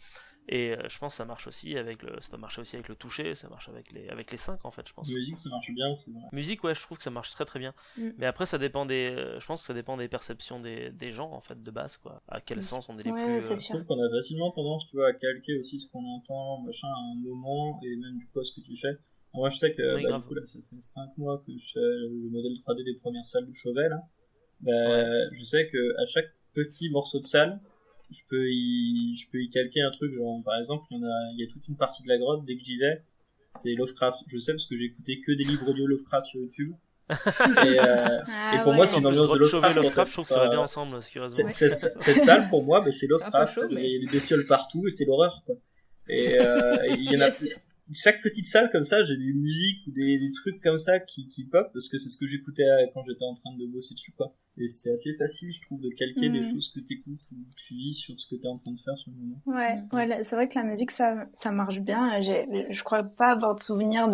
Et je pense que ça marche aussi ça marche aussi avec le toucher, ça marche avec les cinq en fait je pense. la musique, ça marche bien, c'est vrai. Musique ouais je trouve que ça marche très très bien. Mais après ça dépend je pense que ça dépend des perceptions des gens en fait de base quoi. À quel sens on est les Ouais, plus c'est Je sûr. trouve qu'on a facilement tendance, tu vois, à calquer aussi ce qu'on entend, machin, à un moment, et même du coup à ce que tu fais. Moi, je sais que, Oui, du grave. coup, là, ça fait 5 mois que je fais le modèle 3D des premières salles de Chauvet, là. Je sais que à chaque petit morceau de salle, je peux y calquer un truc, genre, par exemple, il y a toute une partie de la grotte, dès que j'y vais, c'est Lovecraft. Je sais parce que j'ai écouté que des livres audio Lovecraft sur YouTube. Et pour moi, c'est une ambiance de Lovecraft. Lovecraft, je trouve que ça va bien ensemble, curieusement. Cette salle, pour moi, c'est Lovecraft. chaud, mais... Il y a des bestioles partout et c'est l'horreur, quoi. Et il y en a chaque petite salle comme ça, j'ai des musiques ou des trucs comme ça qui pop parce que c'est ce que j'écoutais quand j'étais en train de bosser dessus, quoi. Et c'est assez facile, je trouve, de calquer des choses que t'écoutes ou que tu vis sur ce que t'es en train de faire sur le moment. Ouais, c'est vrai que la musique ça marche bien. Je crois pas avoir de souvenir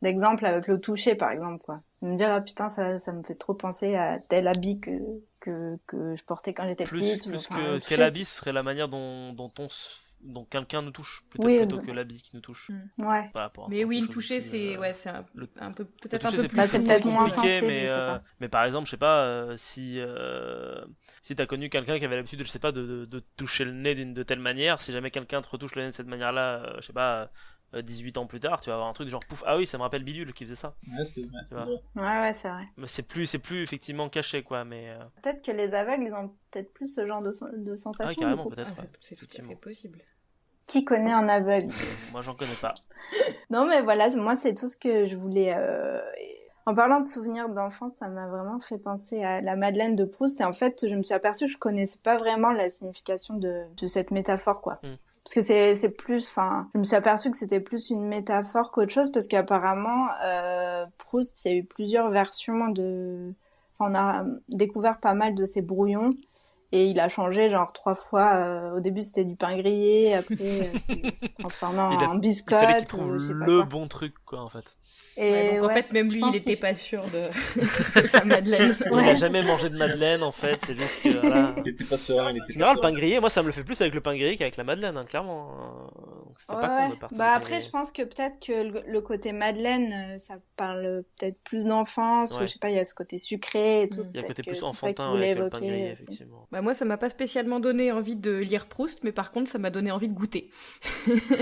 d'exemple avec le toucher par exemple quoi. Me dire ah putain ça me fait trop penser à tel habit que je portais quand j'étais petite. Plus enfin, que quel habit ce serait la manière dont quelqu'un nous touche plutôt que l'habit qui nous touche. Ouais. Mais oui, le toucher c'est un peu peut-être un peu plus c'est peut-être moins compliqué, sensible, mais par exemple, je sais pas si t'as connu quelqu'un qui avait l'habitude, je sais pas, de toucher le nez de telle manière, si jamais quelqu'un te retouche le nez de cette manière-là, je sais pas, 18 ans plus tard, tu vas avoir un truc genre pouf, ah oui, ça me rappelle Bidule qui faisait ça. Ouais, c'est vrai. Ouais, c'est vrai. Mais c'est plus effectivement caché quoi, mais peut-être que les aveugles ils ont peut-être plus ce genre de sensation. Ah, carrément, peut-être. C'est tout à fait possible. Qui connaît un aveugle? Moi, j'en connais pas. Non, mais voilà, moi, c'est tout ce que je voulais. En parlant de souvenirs d'enfance, ça m'a vraiment fait penser à la Madeleine de Proust. Et en fait, je me suis aperçue que je connaissais pas vraiment la signification de cette métaphore, quoi. Parce que c'est plus, enfin, je me suis aperçue que c'était plus une métaphore qu'autre chose, parce qu'apparemment, Proust, il y a eu plusieurs versions on a découvert pas mal de ces brouillons. Et il a changé genre 3 fois. Au début, c'était du pain grillé. Après, c'est transformé en biscotte. Il fallait qu'il trouve le bon truc, quoi, en fait. Et donc, en fait, même lui, il était pas sûr de sa madeleine. Il a jamais mangé de madeleine, en fait. C'est juste que, voilà. Il était pas serein, C'est grave, le pain grillé. Moi, ça me le fait plus avec le pain grillé qu'avec la madeleine, hein, clairement. Donc, c'était pas con de partir. Bah, après, je pense que peut-être que le côté madeleine, ça parle peut-être plus d'enfance. Ou, je sais pas, il y a ce côté sucré et tout. Il y a le côté plus enfantin avec le pain grillé, effectivement. Bah, Moi, ça m'a pas spécialement donné envie de lire Proust, mais par contre, ça m'a donné envie de goûter.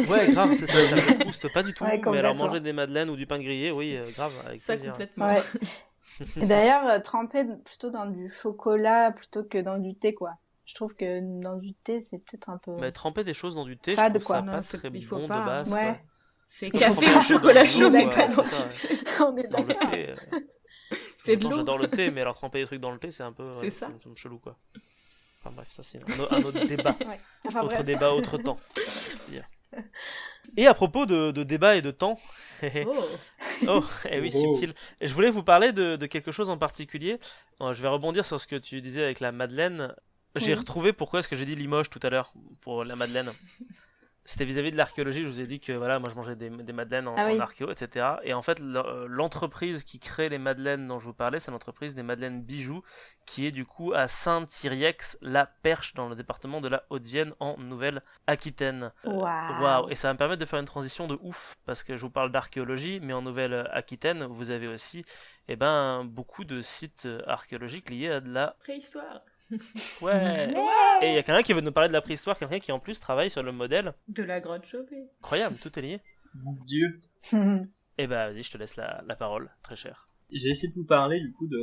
Ouais, grave, c'est ça fait Proust, pas du tout, Ouais, mais alors complètement. manger des madeleines ou du pain grillé, oui, grave, avec Ça, plaisir. complètement. Ouais. Et d'ailleurs, tremper plutôt dans du chocolat plutôt que dans du thé, quoi. Je trouve que dans du thé, c'est peut-être un peu... Mais tremper des choses dans du thé, Fade, je trouve quoi. ça Non, pas c'est- très il faut bon pas, de base, ouais. quoi. C'est Comme café tremper ou un peu dans chocolat de chaud, l'eau, mais quoi, pas dans c'est ça, On est dans le d'accord. thé. C'est de Pourtant, l'eau. j'adore le thé, mais alors tremper des trucs dans le thé, c'est un peu C'est ça. ça me chelou, quoi. Enfin bref, ça c'est un autre débat. Ouais. Enfin, Autre bref. débat, autre temps. Et à propos de débat et de temps, Oh. oh, eh oui, Oh. subtil. Et je voulais vous parler de quelque chose en particulier. Je vais rebondir sur ce que tu disais avec la Madeleine. J'ai Oui. retrouvé pourquoi est-ce que j'ai dit Limoges tout à l'heure pour la Madeleine. C'était vis-à-vis de l'archéologie, je vous ai dit que voilà, moi je mangeais des madeleines Ah oui. en archéo, etc. Et en fait, l'entreprise qui crée les madeleines dont je vous parlais, c'est l'entreprise des madeleines Bijoux, qui est du coup à Saint-Yrieix-la-Perche, dans le département de la Haute-Vienne, en Nouvelle-Aquitaine. Waouh. Waouh. Et ça va me permettre de faire une transition de ouf, parce que je vous parle d'archéologie, mais en Nouvelle-Aquitaine, vous avez aussi beaucoup de sites archéologiques liés à de la... Préhistoire. Ouais. Et il y a quelqu'un qui veut nous parler de la préhistoire, quelqu'un qui en plus travaille sur le modèle. De la grotte Chauvet. Incroyable, tout est lié. Mon Dieu. Eh ben, vas-y, je te laisse la parole, très cher. J'ai essayé de vous parler du coup de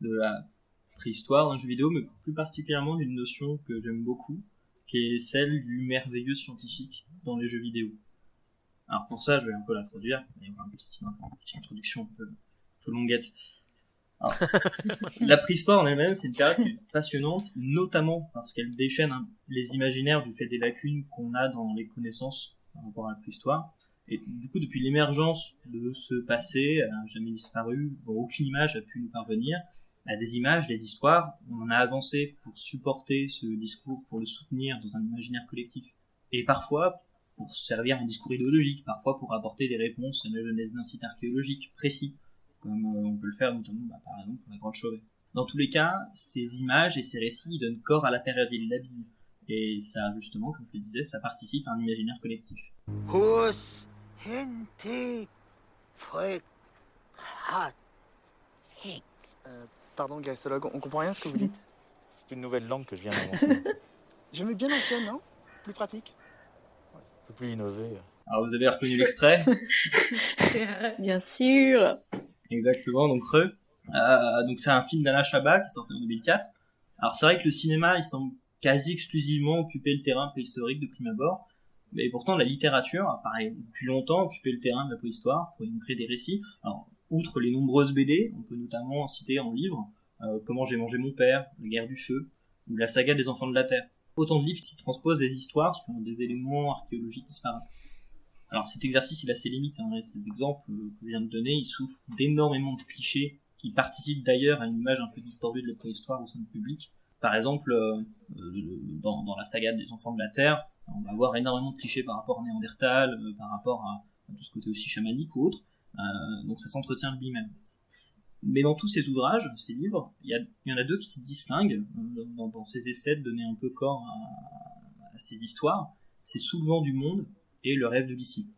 la préhistoire d'un jeu vidéo, mais plus particulièrement d'une notion que j'aime beaucoup, qui est celle du merveilleux scientifique dans les jeux vidéo. Alors pour ça, je vais un peu l'introduire, il y aura une petite introduction un peu longuette. Alors, la préhistoire en elle-même, c'est une période qui est passionnante, notamment parce qu'elle déchaîne les imaginaires du fait des lacunes qu'on a dans les connaissances par rapport à la préhistoire. Et du coup, depuis l'émergence de ce passé, jamais disparu, dont aucune image a pu nous parvenir, des images, des histoires, on a avancé pour supporter ce discours, pour le soutenir dans un imaginaire collectif. Et parfois, pour servir un discours idéologique, parfois pour apporter des réponses à la genèse d'un site archéologique précis, comme on peut le faire notamment par exemple pour la grotte Chauvet. Dans tous les cas, ces images et ces récits donnent corps à la période et l'habillent. Et ça, justement, comme je le disais, ça participe à un imaginaire collectif. Hus Hente Feucht Hat Hick. Pardon, Gaësolog, on comprend rien à ce que vous dites. C'est une nouvelle langue que je viens d'inventer. J'aimais bien l'ancienne, non? Plus pratique. Un peu plus innové. Alors vous avez reconnu l'extrait? Bien sûr. Exactement, donc donc c'est un film d'Alain Chabat qui sortait en 2004. Alors c'est vrai que le cinéma, il semble quasi exclusivement occuper le terrain préhistorique de prime abord, mais pourtant la littérature a pareil depuis longtemps occupé le terrain de la préhistoire pour y créer des récits. Alors outre les nombreuses BD, on peut notamment citer en livre Comment j'ai mangé mon père, La guerre du feu, ou La saga des enfants de la terre. Autant de livres qui transposent des histoires sur des éléments archéologiques disparates. Alors cet exercice il a ses limites, et ces exemples que je viens de donner, ils souffrent d'énormément de clichés qui participent d'ailleurs à une image un peu distordue de la préhistoire au sein du public. Par exemple, dans la saga des enfants de la Terre, on va avoir énormément de clichés par rapport à Néandertal, par rapport à tout ce côté aussi chamanique ou autre, donc ça s'entretient de lui-même. Mais dans tous ces ouvrages, ces livres, il y en a deux qui se distinguent dans ces essais de donner un peu corps à ces histoires, c'est Sous le vent du monde et Le rêve de Lycie.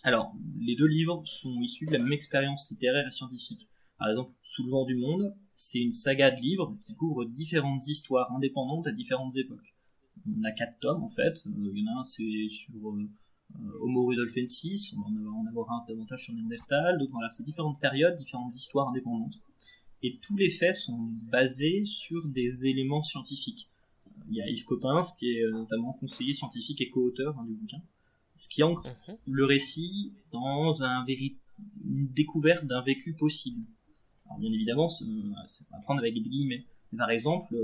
Alors, les deux livres sont issus de la même expérience littéraire et scientifique. Par exemple, Sous le vent du monde, c'est une saga de livres qui couvre différentes histoires indépendantes à différentes époques. On a 4 tomes en fait, il y en a un c'est sur Homo rudolfensis, on va en avoir un davantage sur Néandertal, donc voilà, c'est différentes périodes, différentes histoires indépendantes. Et tous les faits sont basés sur des éléments scientifiques. Il y a Yves Coppens, qui est notamment conseiller scientifique et co-auteur du bouquin, ce qui ancre le récit dans une découverte d'un vécu possible. Alors bien évidemment, c'est à prendre avec des guillemets. Par exemple,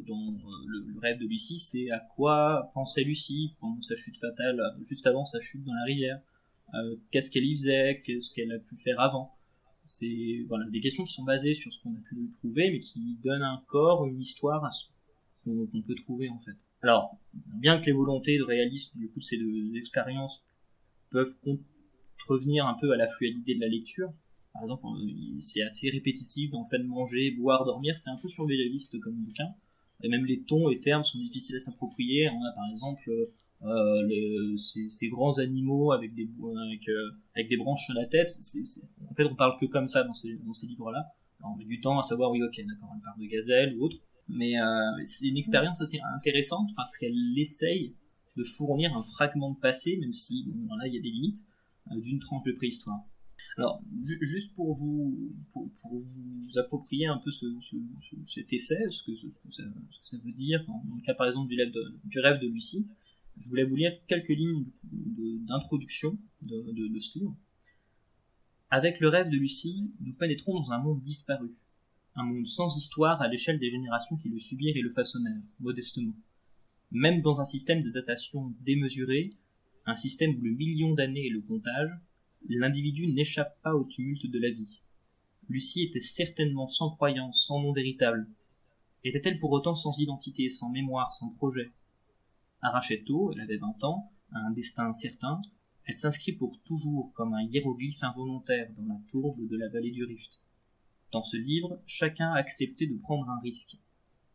dans le rêve de Lucie, c'est à quoi pensait Lucie pendant sa chute fatale, juste avant sa chute dans la rivière. Qu'est-ce qu'elle y faisait, qu'est-ce qu'elle a pu faire avant. C'est voilà des questions qui sont basées sur ce qu'on a pu trouver, mais qui donnent un corps, une histoire à ce qu'on peut trouver en fait. Alors, bien que les volontés de réalisme du coup de ces deux expériences peuvent contrevenir un peu à la fluidité de la lecture, par exemple, c'est assez répétitif dans le fait de manger, boire, dormir, c'est un peu survivaliste comme bouquin. Et même les tons et termes sont difficiles à s'approprier. On a par exemple ces grands animaux avec des branches sur la tête. En fait, on parle que comme ça dans ces livres-là. Alors, on met du temps à savoir, oui, ok, d'accord, on parle de gazelle ou autre. Mais c'est une expérience assez intéressante parce qu'elle essaye de fournir un fragment de passé, même si bon, là il y a des limites, d'une tranche de préhistoire. Alors, juste pour vous approprier un peu cet essai, ce que ça veut dire, dans le cas par exemple du rêve de Lucie, je voulais vous lire quelques lignes d'introduction de ce livre. Avec le rêve de Lucie, nous pénétrons dans un monde disparu. Un monde sans histoire à l'échelle des générations qui le subirent et le façonnèrent, modestement. Même dans un système de datation démesuré, un système où le million d'années est le comptage, l'individu n'échappe pas au tumulte de la vie. Lucie était certainement sans croyance, sans nom véritable. Était-elle pour autant sans identité, sans mémoire, sans projet? Arrachée tôt, elle avait 20 ans, à un destin incertain, elle s'inscrit pour toujours comme un hiéroglyphe involontaire dans la tourbe de la vallée du Rift. Dans ce livre, chacun a accepté de prendre un risque.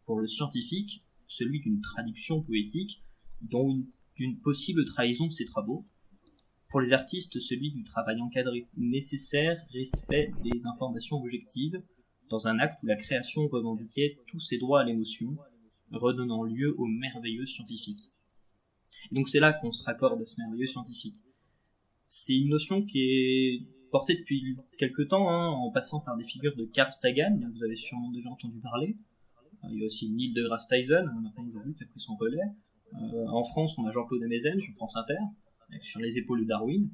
Pour le scientifique, celui d'une traduction poétique, dont d'une possible trahison de ses travaux. Pour les artistes, celui du travail encadré, nécessaire respect des informations objectives, dans un acte où la création revendiquait tous ses droits à l'émotion, redonnant lieu au merveilleux scientifique. Et donc c'est là qu'on se raccorde à ce merveilleux scientifique. C'est une notion qui est portée depuis quelque temps, en passant par des figures de Carl Sagan, dont vous avez sûrement déjà entendu parler. Il y a aussi Neil deGrasse Tyson, maintenant aujourd'hui, qui a pris son relais. En France, on a Jean-Claude Amezen sur France Inter, sur les épaules de Darwin,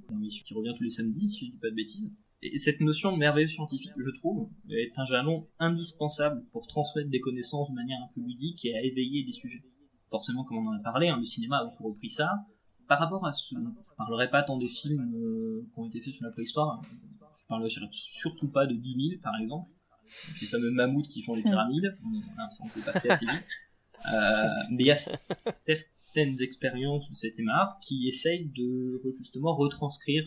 qui revient tous les samedis, si je dis pas de bêtises. Et cette notion de merveilleux scientifique, je trouve, est un jalon indispensable pour transmettre des connaissances de manière un peu ludique et à éveiller des sujets. Forcément, comme on en a parlé, le cinéma a beaucoup repris ça. Par rapport à je parlerai pas tant des films qui ont été faits sur la préhistoire, je parlerai surtout pas de 10 000, par exemple, les fameux mammouths qui font les pyramides, ça on peut passer assez vite. Mais il y a certaines expériences de cet émar qui essayent de justement retranscrire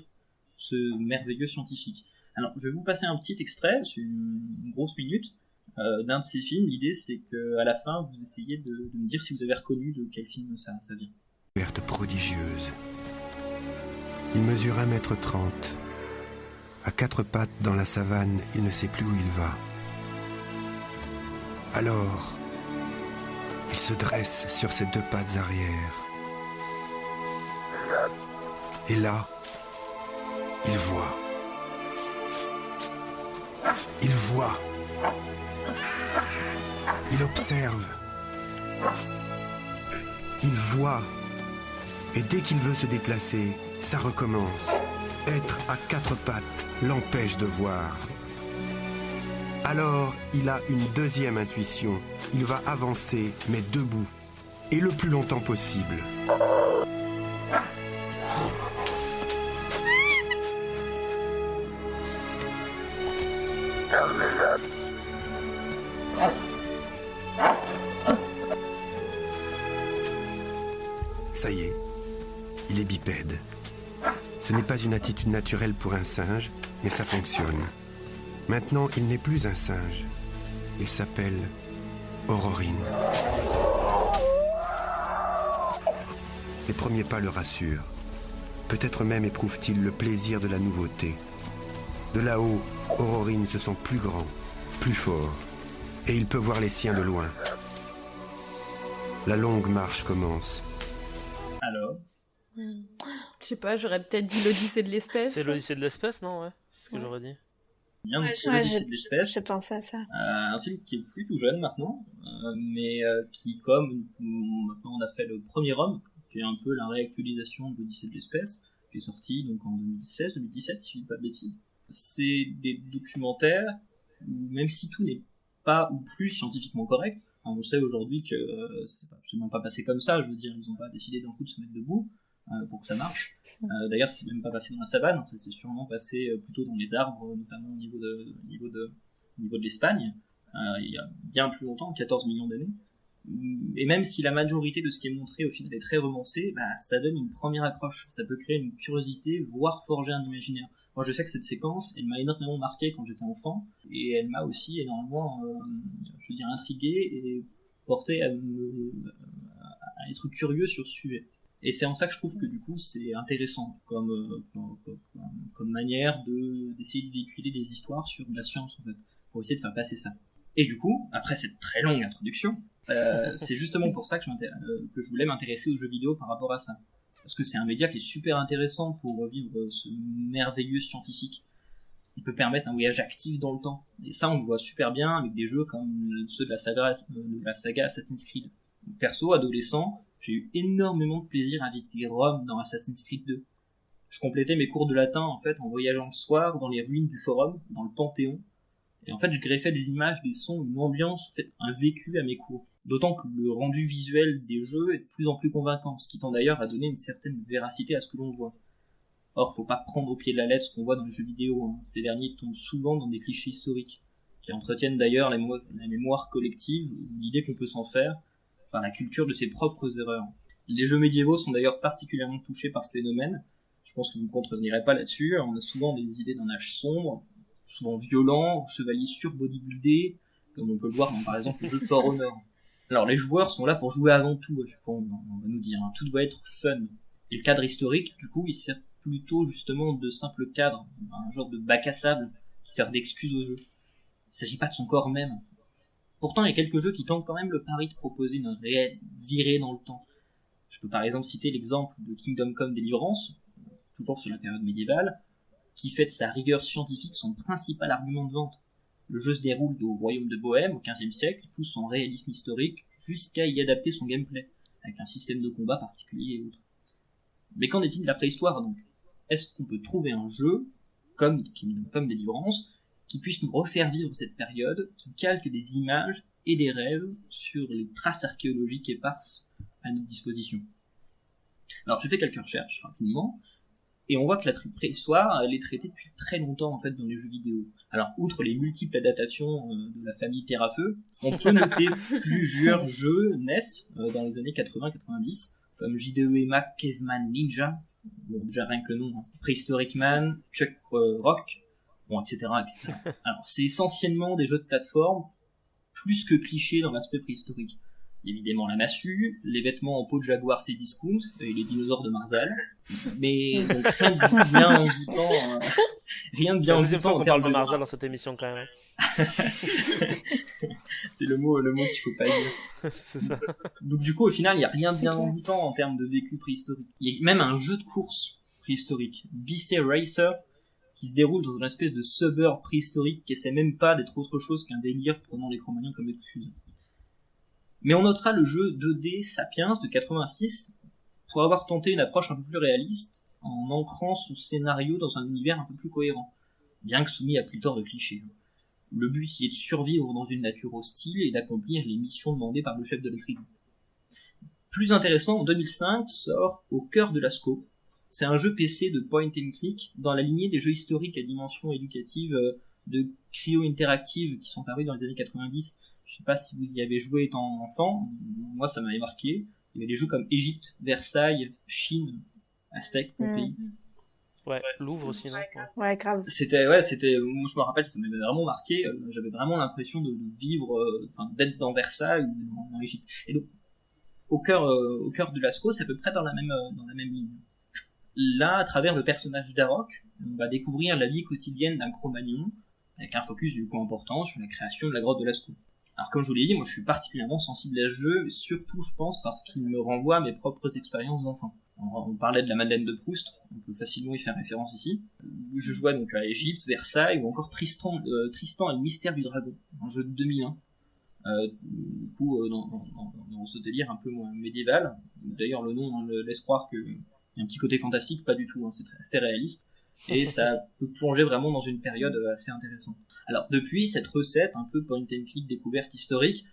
ce merveilleux scientifique. Alors, je vais vous passer un petit extrait, c'est une grosse minute, d'un de ces films. L'idée, c'est qu'à la fin, vous essayez de me dire si vous avez reconnu de quel film ça vient. Verte prodigieuse. Il mesure 1,30 m. À 4 pattes dans la savane, il ne sait plus où il va. Alors, il se dresse sur ses 2 pattes arrière. Et là, il voit. Il voit. Il observe. Il voit. Et dès qu'il veut se déplacer, ça recommence. Être à 4 pattes l'empêche de voir. Alors, il a une deuxième intuition. Il va avancer, mais debout, et le plus longtemps possible. Ça y est, il est bipède. Ce n'est pas une attitude naturelle pour un singe, mais ça fonctionne. Maintenant, il n'est plus un singe. Il s'appelle Aurorine. Les premiers pas le rassurent. Peut-être même éprouve-t-il le plaisir de la nouveauté. De là-haut, Aurorine se sent plus grand, plus fort, et il peut voir les siens de loin. La longue marche commence. Alors, je sais pas, j'aurais peut-être dit l'Odyssée de l'espèce. C'est l'Odyssée de l'espèce, non? Ouais, c'est ce que j'aurais dit. Bien, l'Odyssée de l'espèce. Je pensais à ça. Un film qui est plus tout jeune maintenant, mais qui, comme maintenant on a fait le premier homme, qui est un peu la réactualisation de l'Odyssée de l'espèce, qui est sorti donc en 2016-2017, si je dis pas de bêtises. C'est des documentaires où, même si tout n'est pas ou plus scientifiquement correct, on sait aujourd'hui que ça s'est absolument pas passé comme ça, je veux dire, ils ont pas décidé d'un coup de se mettre debout pour que ça marche. D'ailleurs, c'est même pas passé dans la savane, ça s'est sûrement passé plutôt dans les arbres, notamment au niveau de l'Espagne, il y a bien plus longtemps, 14 millions d'années. Et même si la majorité de ce qui est montré au final est très romancé, ça donne une première accroche, ça peut créer une curiosité, voire forger un imaginaire. Moi je sais que cette séquence, elle m'a énormément marqué quand j'étais enfant, et elle m'a aussi énormément, intrigué et porté à être curieux sur ce sujet. Et c'est en ça que je trouve que du coup c'est intéressant comme manière d'essayer de véhiculer des histoires sur de la science en fait, pour essayer de faire passer ça. Et du coup, après cette très longue introduction, c'est justement pour ça que je voulais m'intéresser aux jeux vidéo par rapport à ça. Parce que c'est un média qui est super intéressant pour vivre ce merveilleux scientifique. Il peut permettre un voyage actif dans le temps. Et ça, on le voit super bien avec des jeux comme ceux de la saga Assassin's Creed. Perso, adolescent, j'ai eu énormément de plaisir à visiter Rome dans Assassin's Creed 2. Je complétais mes cours de latin, en fait, en voyageant le soir dans les ruines du Forum, dans le Panthéon. Et en fait, je greffais des images, des sons, une ambiance, en fait, un vécu à mes cours. D'autant que le rendu visuel des jeux est de plus en plus convaincant, ce qui tend d'ailleurs à donner une certaine véracité à ce que l'on voit. Or, faut pas prendre au pied de la lettre ce qu'on voit dans les jeux vidéo, hein. Ces derniers tombent souvent dans des clichés historiques, qui entretiennent d'ailleurs la mémoire collective, ou l'idée qu'on peut s'en faire, par la culture de ses propres erreurs. Les jeux médiévaux sont d'ailleurs particulièrement touchés par ce phénomène. Je pense que vous ne contredirez pas là-dessus. On a souvent des idées d'un âge sombre, souvent violent, chevalier sur-bodybuildé, comme on peut le voir dans par exemple le jeu For Honor. Alors les joueurs sont là pour jouer avant tout, à chaque fois on va nous dire, hein, tout doit être fun. Et le cadre historique, du coup, il sert plutôt justement de simple cadre, un genre de bac à sable qui sert d'excuse au jeu. Il s'agit pas de son corps même. Pourtant, il y a quelques jeux qui tentent quand même le pari de proposer une réelle virée dans le temps. Je peux par exemple citer l'exemple de Kingdom Come Deliverance, toujours sur la période médiévale, qui fait de sa rigueur scientifique son principal argument de vente. Le jeu se déroule au royaume de Bohême, au XVe siècle, pousse son réalisme historique jusqu'à y adapter son gameplay, avec un système de combat particulier et autres. Mais qu'en est-il de la préhistoire donc ? Est-ce qu'on peut trouver un jeu, comme Kingdom Come Deliverance, qui puisse nous refaire vivre cette période, qui calque des images et des rêves sur les traces archéologiques éparses à notre disposition ? Alors j'ai fait quelques recherches rapidement, et on voit que la préhistoire, elle est traitée depuis très longtemps en fait dans les jeux vidéo. Alors outre les multiples adaptations de la famille Terre à Feu, on peut noter plusieurs jeux NES dans les années 80-90, comme J2EMA Caveman Ninja, bon déjà rien que le nom, hein, Prehistoric Man, Chuck Rock, bon etc. Alors c'est essentiellement des jeux de plateforme, plus que clichés dans l'aspect préhistorique. Évidemment la massue, les vêtements en peau de jaguar c'est discount, et les dinosaures de Marzal, mais donc rien de bien envoûtant, rien de bien envoûtant. C'est la deuxième fois qu'on parle de Marzal dans cette émission quand même. C'est le mot qu'il faut pas dire. C'est ça. Donc du coup au final il y a rien de bien envoûtant en termes de vécu préhistorique. Il y a même un jeu de course préhistorique, BC Racer, qui se déroule dans une espèce de suburb préhistorique qui essaie même pas d'être autre chose qu'un délire prenant les Cro-Magnons comme excuse. Mais on notera le jeu 2D Sapiens de 86 pour avoir tenté une approche un peu plus réaliste en ancrant son scénario dans un univers un peu plus cohérent, bien que soumis à pléthore de clichés. Le but y est de survivre dans une nature hostile et d'accomplir les missions demandées par le chef de la tribu. Plus intéressant, en 2005 sort Au cœur de Lascaux. C'est un jeu PC de point and click dans la lignée des jeux historiques à dimension éducative de Cryo Interactive qui sont parus dans les années 90. Je sais pas si vous y avez joué étant enfant, moi ça m'avait marqué. Il y avait des jeux comme Égypte, Versailles, Chine, Aztèque, Pompéi. Ouais, Louvre aussi, non ? Ouais, grave. C'était, moi je me rappelle, ça m'avait vraiment marqué, j'avais vraiment l'impression de vivre, d'être dans Versailles ou dans Égypte. Et donc, au cœur de Lascaux, c'est à peu près dans la même ligne. Là, à travers le personnage d'Arok, on va découvrir la vie quotidienne d'un Cro-Magnon, avec un focus du coup important sur la création de la grotte de Lascaux. Alors comme je vous l'ai dit, moi je suis particulièrement sensible à ce jeu, surtout je pense parce qu'il me renvoie à mes propres expériences d'enfant. On parlait de la Madeleine de Proust, on peut facilement y faire référence ici. Je jouais donc à Égypte, Versailles, ou encore Tristan et le mystère du dragon, un jeu de 2001. Du coup, dans ce délire un peu médiéval. D'ailleurs le nom laisse croire qu'il y a un petit côté fantastique, pas du tout, hein, c'est assez réaliste. Et ça peut plonger vraiment dans une période assez intéressante. Alors depuis, cette recette, un peu point and click découverte historique,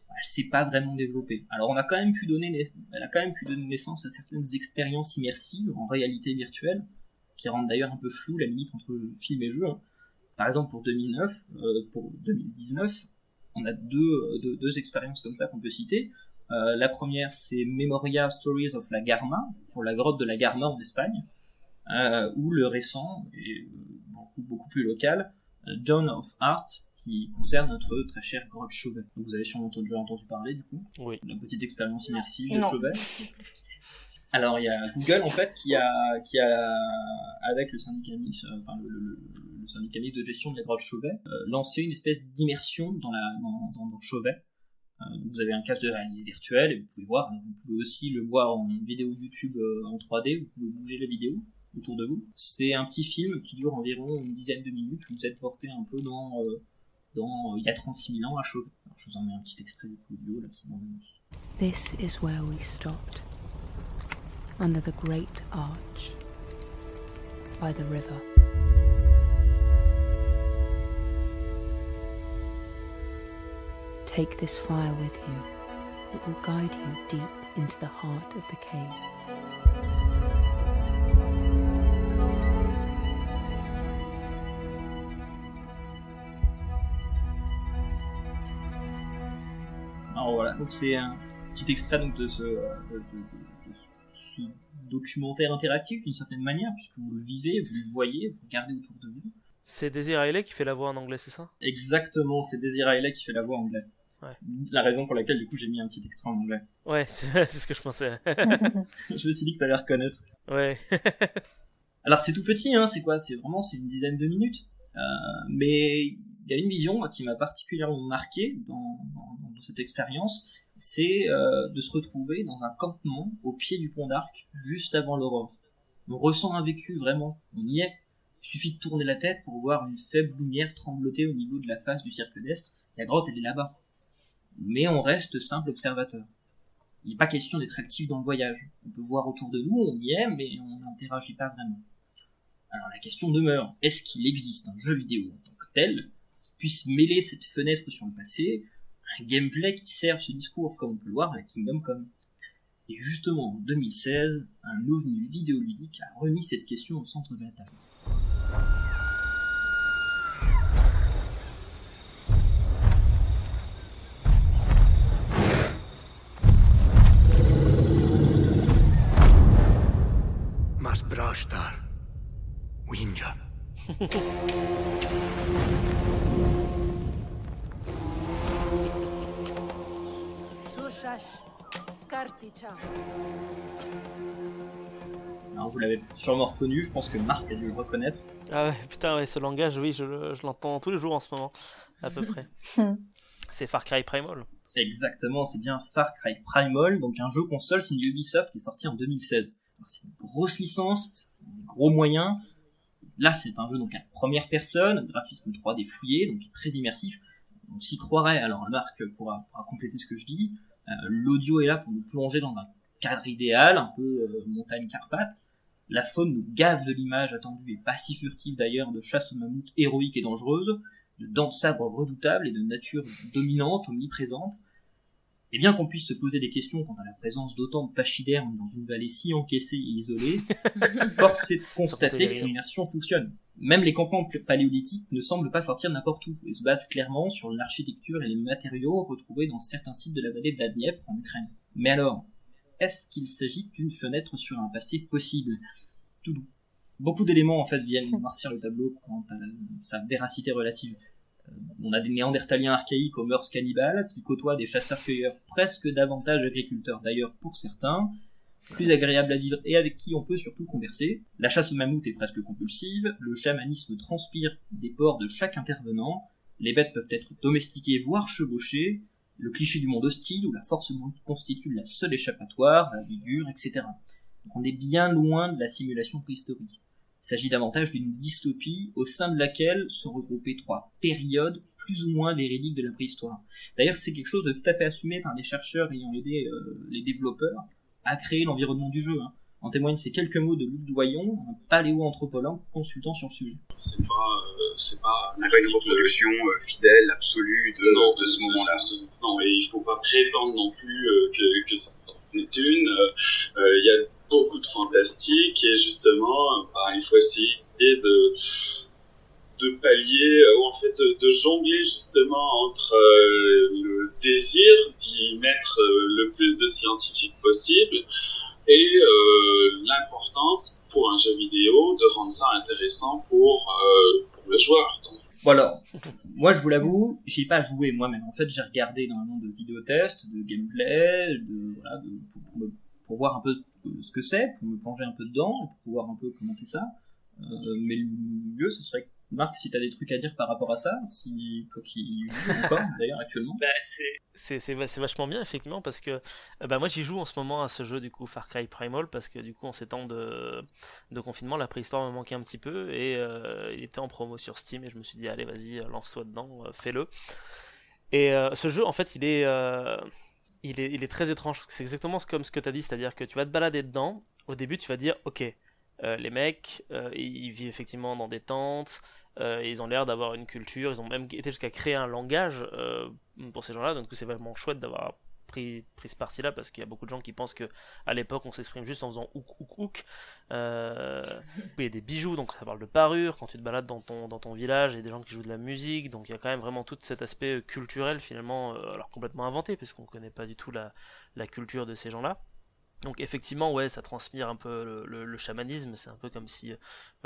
elle s'est pas vraiment développée. Alors elle a quand même pu donner naissance à certaines expériences immersives en réalité virtuelle, qui rendent d'ailleurs un peu flou la limite entre film et jeu. Hein. Par exemple pour 2019, on a deux expériences comme ça qu'on peut citer. La première c'est Memoria Stories of la Garma, pour la grotte de la Garma en Espagne, ou le récent, et beaucoup plus local, Dawn of Art, qui concerne notre très chère grotte Chauvet. Donc vous avez sûrement déjà entendu parler du coup, oui. La petite expérience immersive de Chauvet. Alors il y a Google en fait qui a avec le syndicat mixte, le syndicat mixte de gestion de la grotte Chauvet, lancé une espèce d'immersion dans Chauvet. Vous avez un casque de réalité virtuelle et vous pouvez voir. Alors, vous pouvez aussi le voir en vidéo YouTube en 3D. Vous pouvez bouger la vidéo autour de vous. C'est un petit film qui dure environ une dizaine de minutes. Vous êtes porté un peu dans il y a 36 000 ans à Chauvet. Alors, je vous en mets un petit extrait du audio là qui m'annonce. This is where we stopped, under the great arch, by the river. Take this fire with you. It will guide you deep into the heart of the cave. Alors voilà, donc c'est un petit extrait donc de ce documentaire interactif d'une certaine manière, puisque vous le vivez, vous le voyez, vous regardez autour de vous. C'est Daisy Riley qui fait la voix en anglais, c'est ça? Exactement, c'est Daisy Riley qui fait la voix en anglais. Ouais. La raison pour laquelle du coup j'ai mis un petit extrait en anglais. Ouais, c'est ce que je pensais. Je me suis dit que t'allais reconnaître. Ouais. Alors c'est tout petit, hein, c'est une dizaine de minutes. Mais il y a une vision qui m'a particulièrement marqué dans cette expérience, c'est de se retrouver dans un campement au pied du pont d'Arc, juste avant l'aurore. On ressent un vécu, vraiment, on y est. Il suffit de tourner la tête pour voir une faible lumière trembloter au niveau de la face du cercle d'Est. La grotte, elle est là-bas. Mais on reste simple observateur. Il n'est pas question d'être actif dans le voyage. On peut voir autour de nous, on y est, mais on n'interagit pas vraiment. Alors la question demeure, est-ce qu'il existe un jeu vidéo en tant que tel qui puisse mêler cette fenêtre sur le passé, un gameplay qui serve ce discours, comme on peut le voir avec Kingdom Come? Et justement, en 2016, un ovni vidéoludique a remis cette question au centre de la table. Mas Brashtar, Winja. Alors vous l'avez sûrement reconnu, je pense que Marc a dû le reconnaître. Ah ouais, putain, ouais, ce langage, oui, je l'entends tous les jours en ce moment, à peu près. C'est Far Cry Primal. Exactement, c'est bien Far Cry Primal, donc un jeu console signé Ubisoft qui est sorti en 2016. Alors, c'est une grosse licence, c'est des gros moyens. Là, c'est un jeu donc à première personne, graphisme 3D fouillé, donc très immersif. On s'y croirait. Alors Marc pourra compléter ce que je dis. L'audio est là pour nous plonger dans un cadre idéal, un peu montagne Carpathie. La faune nous gave de l'image attendue et pas si furtive d'ailleurs de chasse aux mammouths héroïques et dangereuses, de dents de sabre redoutables et de nature dominante, omniprésente. Et bien qu'on puisse se poser des questions quant à la présence d'autant de pachydermes dans une vallée si encaissée et isolée, force est de constater que l'immersion fonctionne. Même les campements paléolithiques ne semblent pas sortir n'importe où et se basent clairement sur l'architecture et les matériaux retrouvés dans certains sites de la vallée de la Dniepr en Ukraine. Mais alors, est-ce qu'il s'agit d'une fenêtre sur un passé possible? Tout doux. Beaucoup d'éléments en fait viennent noircir le tableau quant à sa véracité relative. On a des néandertaliens archaïques aux mœurs cannibales qui côtoient des chasseurs-cueilleurs presque davantage agriculteurs d'ailleurs pour certains, plus agréables à vivre et avec qui on peut surtout converser. La chasse au mammouth est presque compulsive, le chamanisme transpire des pores de chaque intervenant, les bêtes peuvent être domestiquées voire chevauchées, le cliché du monde hostile où la force brute constitue la seule échappatoire, la vie dure, etc. Donc on est bien loin de la simulation préhistorique. Il s'agit davantage d'une dystopie au sein de laquelle sont regroupées 3 périodes plus ou moins véridiques de la préhistoire. D'ailleurs, c'est quelque chose de tout à fait assumé par des chercheurs ayant aidé les développeurs à créer l'environnement du jeu. En témoignent ces quelques mots de Luc Doyon, un paléo-anthropologue consultant sur le sujet. C'est pas une reproduction fidèle, absolue de ce moment-là. Non, mais il faut pas prétendre non plus que ça est une. Il y a beaucoup de fantastique et justement, il faut essayer de pallier, ou en fait de jongler justement entre le désir d'y mettre le plus de scientifique possible et l'importance pour un jeu vidéo de rendre ça intéressant pour le joueur. Donc. Voilà, moi je vous l'avoue, j'ai pas joué moi-même. En fait, j'ai regardé énormément de vidéos tests, de gameplay, pour pour voir un peu ce que c'est, pour me plonger un peu dedans, pour voir un peu commenter ça. Mais le mieux, ce serait, Marc, si t'as des trucs à dire par rapport à ça, si toi qui joues encore d'ailleurs actuellement. C'est vachement bien effectivement parce que moi j'y joue en ce moment à ce jeu du coup Far Cry Primal parce que du coup en ces temps de confinement la préhistoire me manquait un petit peu et il était en promo sur Steam et je me suis dit allez vas-y lance-toi dedans, fais-le. Et ce jeu en fait il est très étrange, c'est exactement comme ce que t'as dit, c'est-à-dire que tu vas te balader dedans, au début tu vas dire ok, les mecs ils vivent effectivement dans des tentes, ils ont l'air d'avoir une culture, ils ont même été jusqu'à créer un langage pour ces gens-là, donc c'est vraiment chouette d'avoir pris ce parti-là parce qu'il y a beaucoup de gens qui pensent que à l'époque on s'exprime juste en faisant ouk. Il y a des bijoux, donc ça parle de parure, quand tu te balades dans ton village, il y a des gens qui jouent de la musique, donc il y a quand même vraiment tout cet aspect culturel finalement, alors complètement inventé puisqu'on connaît pas du tout la culture de ces gens-là. Donc effectivement ouais ça transpire un peu le chamanisme, c'est un peu comme si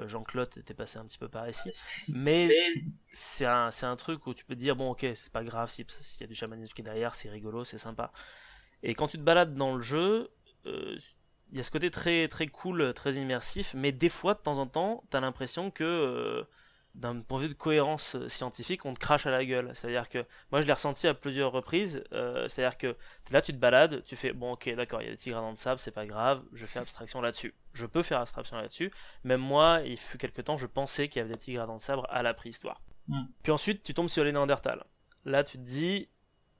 Jean-Claude était passé un petit peu par ici, mais c'est un truc où tu peux te dire bon ok c'est pas grave s'il y a du chamanisme qui est derrière, c'est rigolo, c'est sympa. Et quand tu te balades dans le jeu, il y a ce côté très, très cool, très immersif, mais des fois de temps en temps t'as l'impression que d'un point de vue de cohérence scientifique, on te crache à la gueule. C'est-à-dire que, moi je l'ai ressenti à plusieurs reprises, c'est-à-dire que là tu te balades, tu fais, bon ok d'accord, il y a des tigres à dents de sable, c'est pas grave, je fais abstraction là-dessus. Je peux faire abstraction là-dessus, même moi, il fut quelque temps, je pensais qu'il y avait des tigres à dents de sabre à la préhistoire. Puis ensuite, tu tombes sur les Néandertals. Là tu te dis,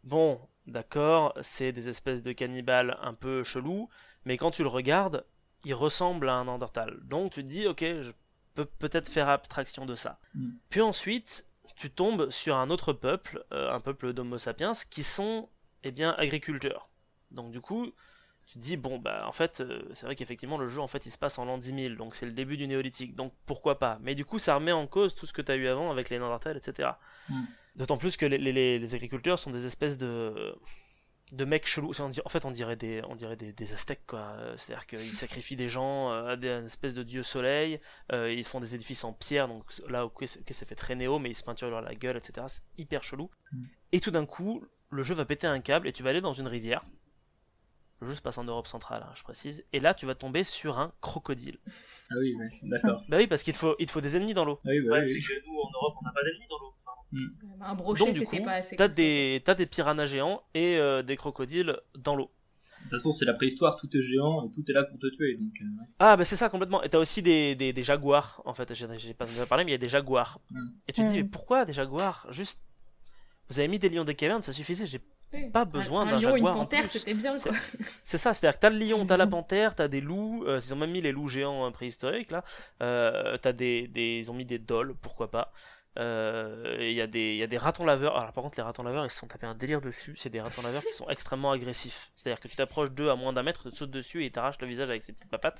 bon, d'accord, c'est des espèces de cannibales un peu chelous, mais quand tu le regardes, il ressemble à un Néandertal. Donc tu te dis, ok, je peut-être faire abstraction de ça. Puis ensuite, tu tombes sur un autre peuple, un peuple d'Homo sapiens, qui sont, agriculteurs. Donc du coup, tu te dis, bon, en fait, c'est vrai qu'effectivement, le jeu, en fait, il se passe en l'an 10 000, donc c'est le début du néolithique, donc pourquoi pas. Mais du coup, ça remet en cause tout ce que tu as eu avant avec les Néandertals, etc. D'autant plus que les agriculteurs sont des espèces de mecs chelous. En fait on dirait des Aztèques quoi, c'est-à-dire qu'ils sacrifient des gens à des espèces de dieux soleil, ils font des édifices en pierre, donc là ok ça fait très néo mais ils se peinturent la gueule etc, c'est hyper chelou. Et tout d'un coup le jeu va péter un câble et tu vas aller dans une rivière, le jeu se passe en Europe centrale je précise, et là tu vas tomber sur un crocodile. Ah oui d'accord. Bah oui parce qu'il te faut des ennemis dans l'eau. Ah oui, c'est que nous en Europe on n'a pas d'ennemis dans l'eau. Un brochet, donc du c'était coup, pas assez. t'as des piranhas géants et des crocodiles dans l'eau. De toute façon, c'est la préhistoire, tout est géant et tout est là pour te tuer. Donc, Ah, bah c'est ça complètement. Et t'as aussi des jaguars, en fait. J'ai pas déjà parlé, mais il y a des jaguars. Et tu te dis, mais pourquoi des jaguars? Juste, vous avez mis des lions des cavernes, ça suffisait. J'ai pas besoin d'un jaguar. Une en panthère, plus. c'était bien quoi. C'est ça, c'est-à-dire que t'as le lion, t'as la panthère, t'as des loups. Ils ont même mis les loups géants préhistoriques là. Ils ont mis des dholes, pourquoi pas. Il y a des ratons laveurs. Alors par contre les ratons laveurs ils se sont tapés un délire dessus. C'est des ratons laveurs qui sont extrêmement agressifs. C'est-à-dire que tu t'approches d'eux à moins d'un mètre, tu te sautes dessus et ils t'arrachent le visage avec ses petites papates.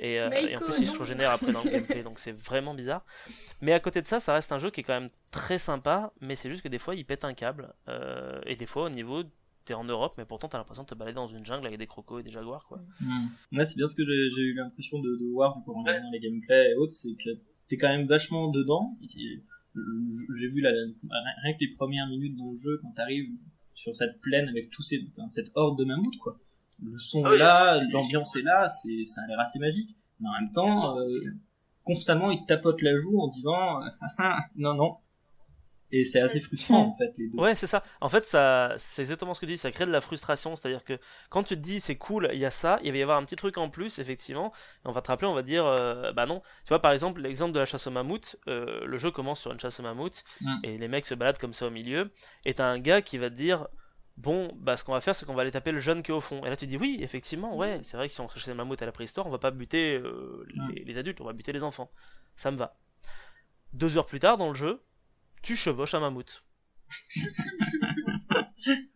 Et en plus ils se régénèrent après dans le gameplay, donc c'est vraiment bizarre. Mais à côté de ça, ça reste un jeu qui est quand même très sympa, mais c'est juste que des fois il pète un câble. Et des fois au niveau t'es en Europe, mais pourtant t'as l'impression de te balader dans une jungle avec des crocos et des jaguars quoi. Ouais, c'est bien ce que j'ai eu l'impression de voir du coup en regardant les gameplays et autres, c'est que t'es quand même vachement dedans. J'ai vu rien que les premières minutes dans le jeu quand t'arrives sur cette plaine avec cette horde de mammouths quoi. Le son est là, l'ambiance est là, ça a l'air assez magique. Mais en même temps, constamment ils te tapotent la joue en disant non. Et c'est assez frustrant en fait les deux. Ouais c'est ça. En fait c'est exactement ce que tu dis, ça crée de la frustration, c'est-à-dire que quand tu te dis c'est cool, il y a ça, il va y avoir un petit truc en plus effectivement, et on va te rappeler, on va dire bah non. Tu vois par exemple l'exemple de la chasse au mammouth, le jeu commence sur une chasse au mammouth et les mecs se baladent comme ça au milieu, et t'as un gars qui va te dire bon bah ce qu'on va faire c'est qu'on va aller taper le jeune qui est au fond, et là tu dis oui effectivement ouais c'est vrai que si on cherche les mammouths à la préhistoire on va pas buter les adultes, on va buter les enfants, ça me va. 2 heures plus tard dans le jeu tu chevauches un mammouth.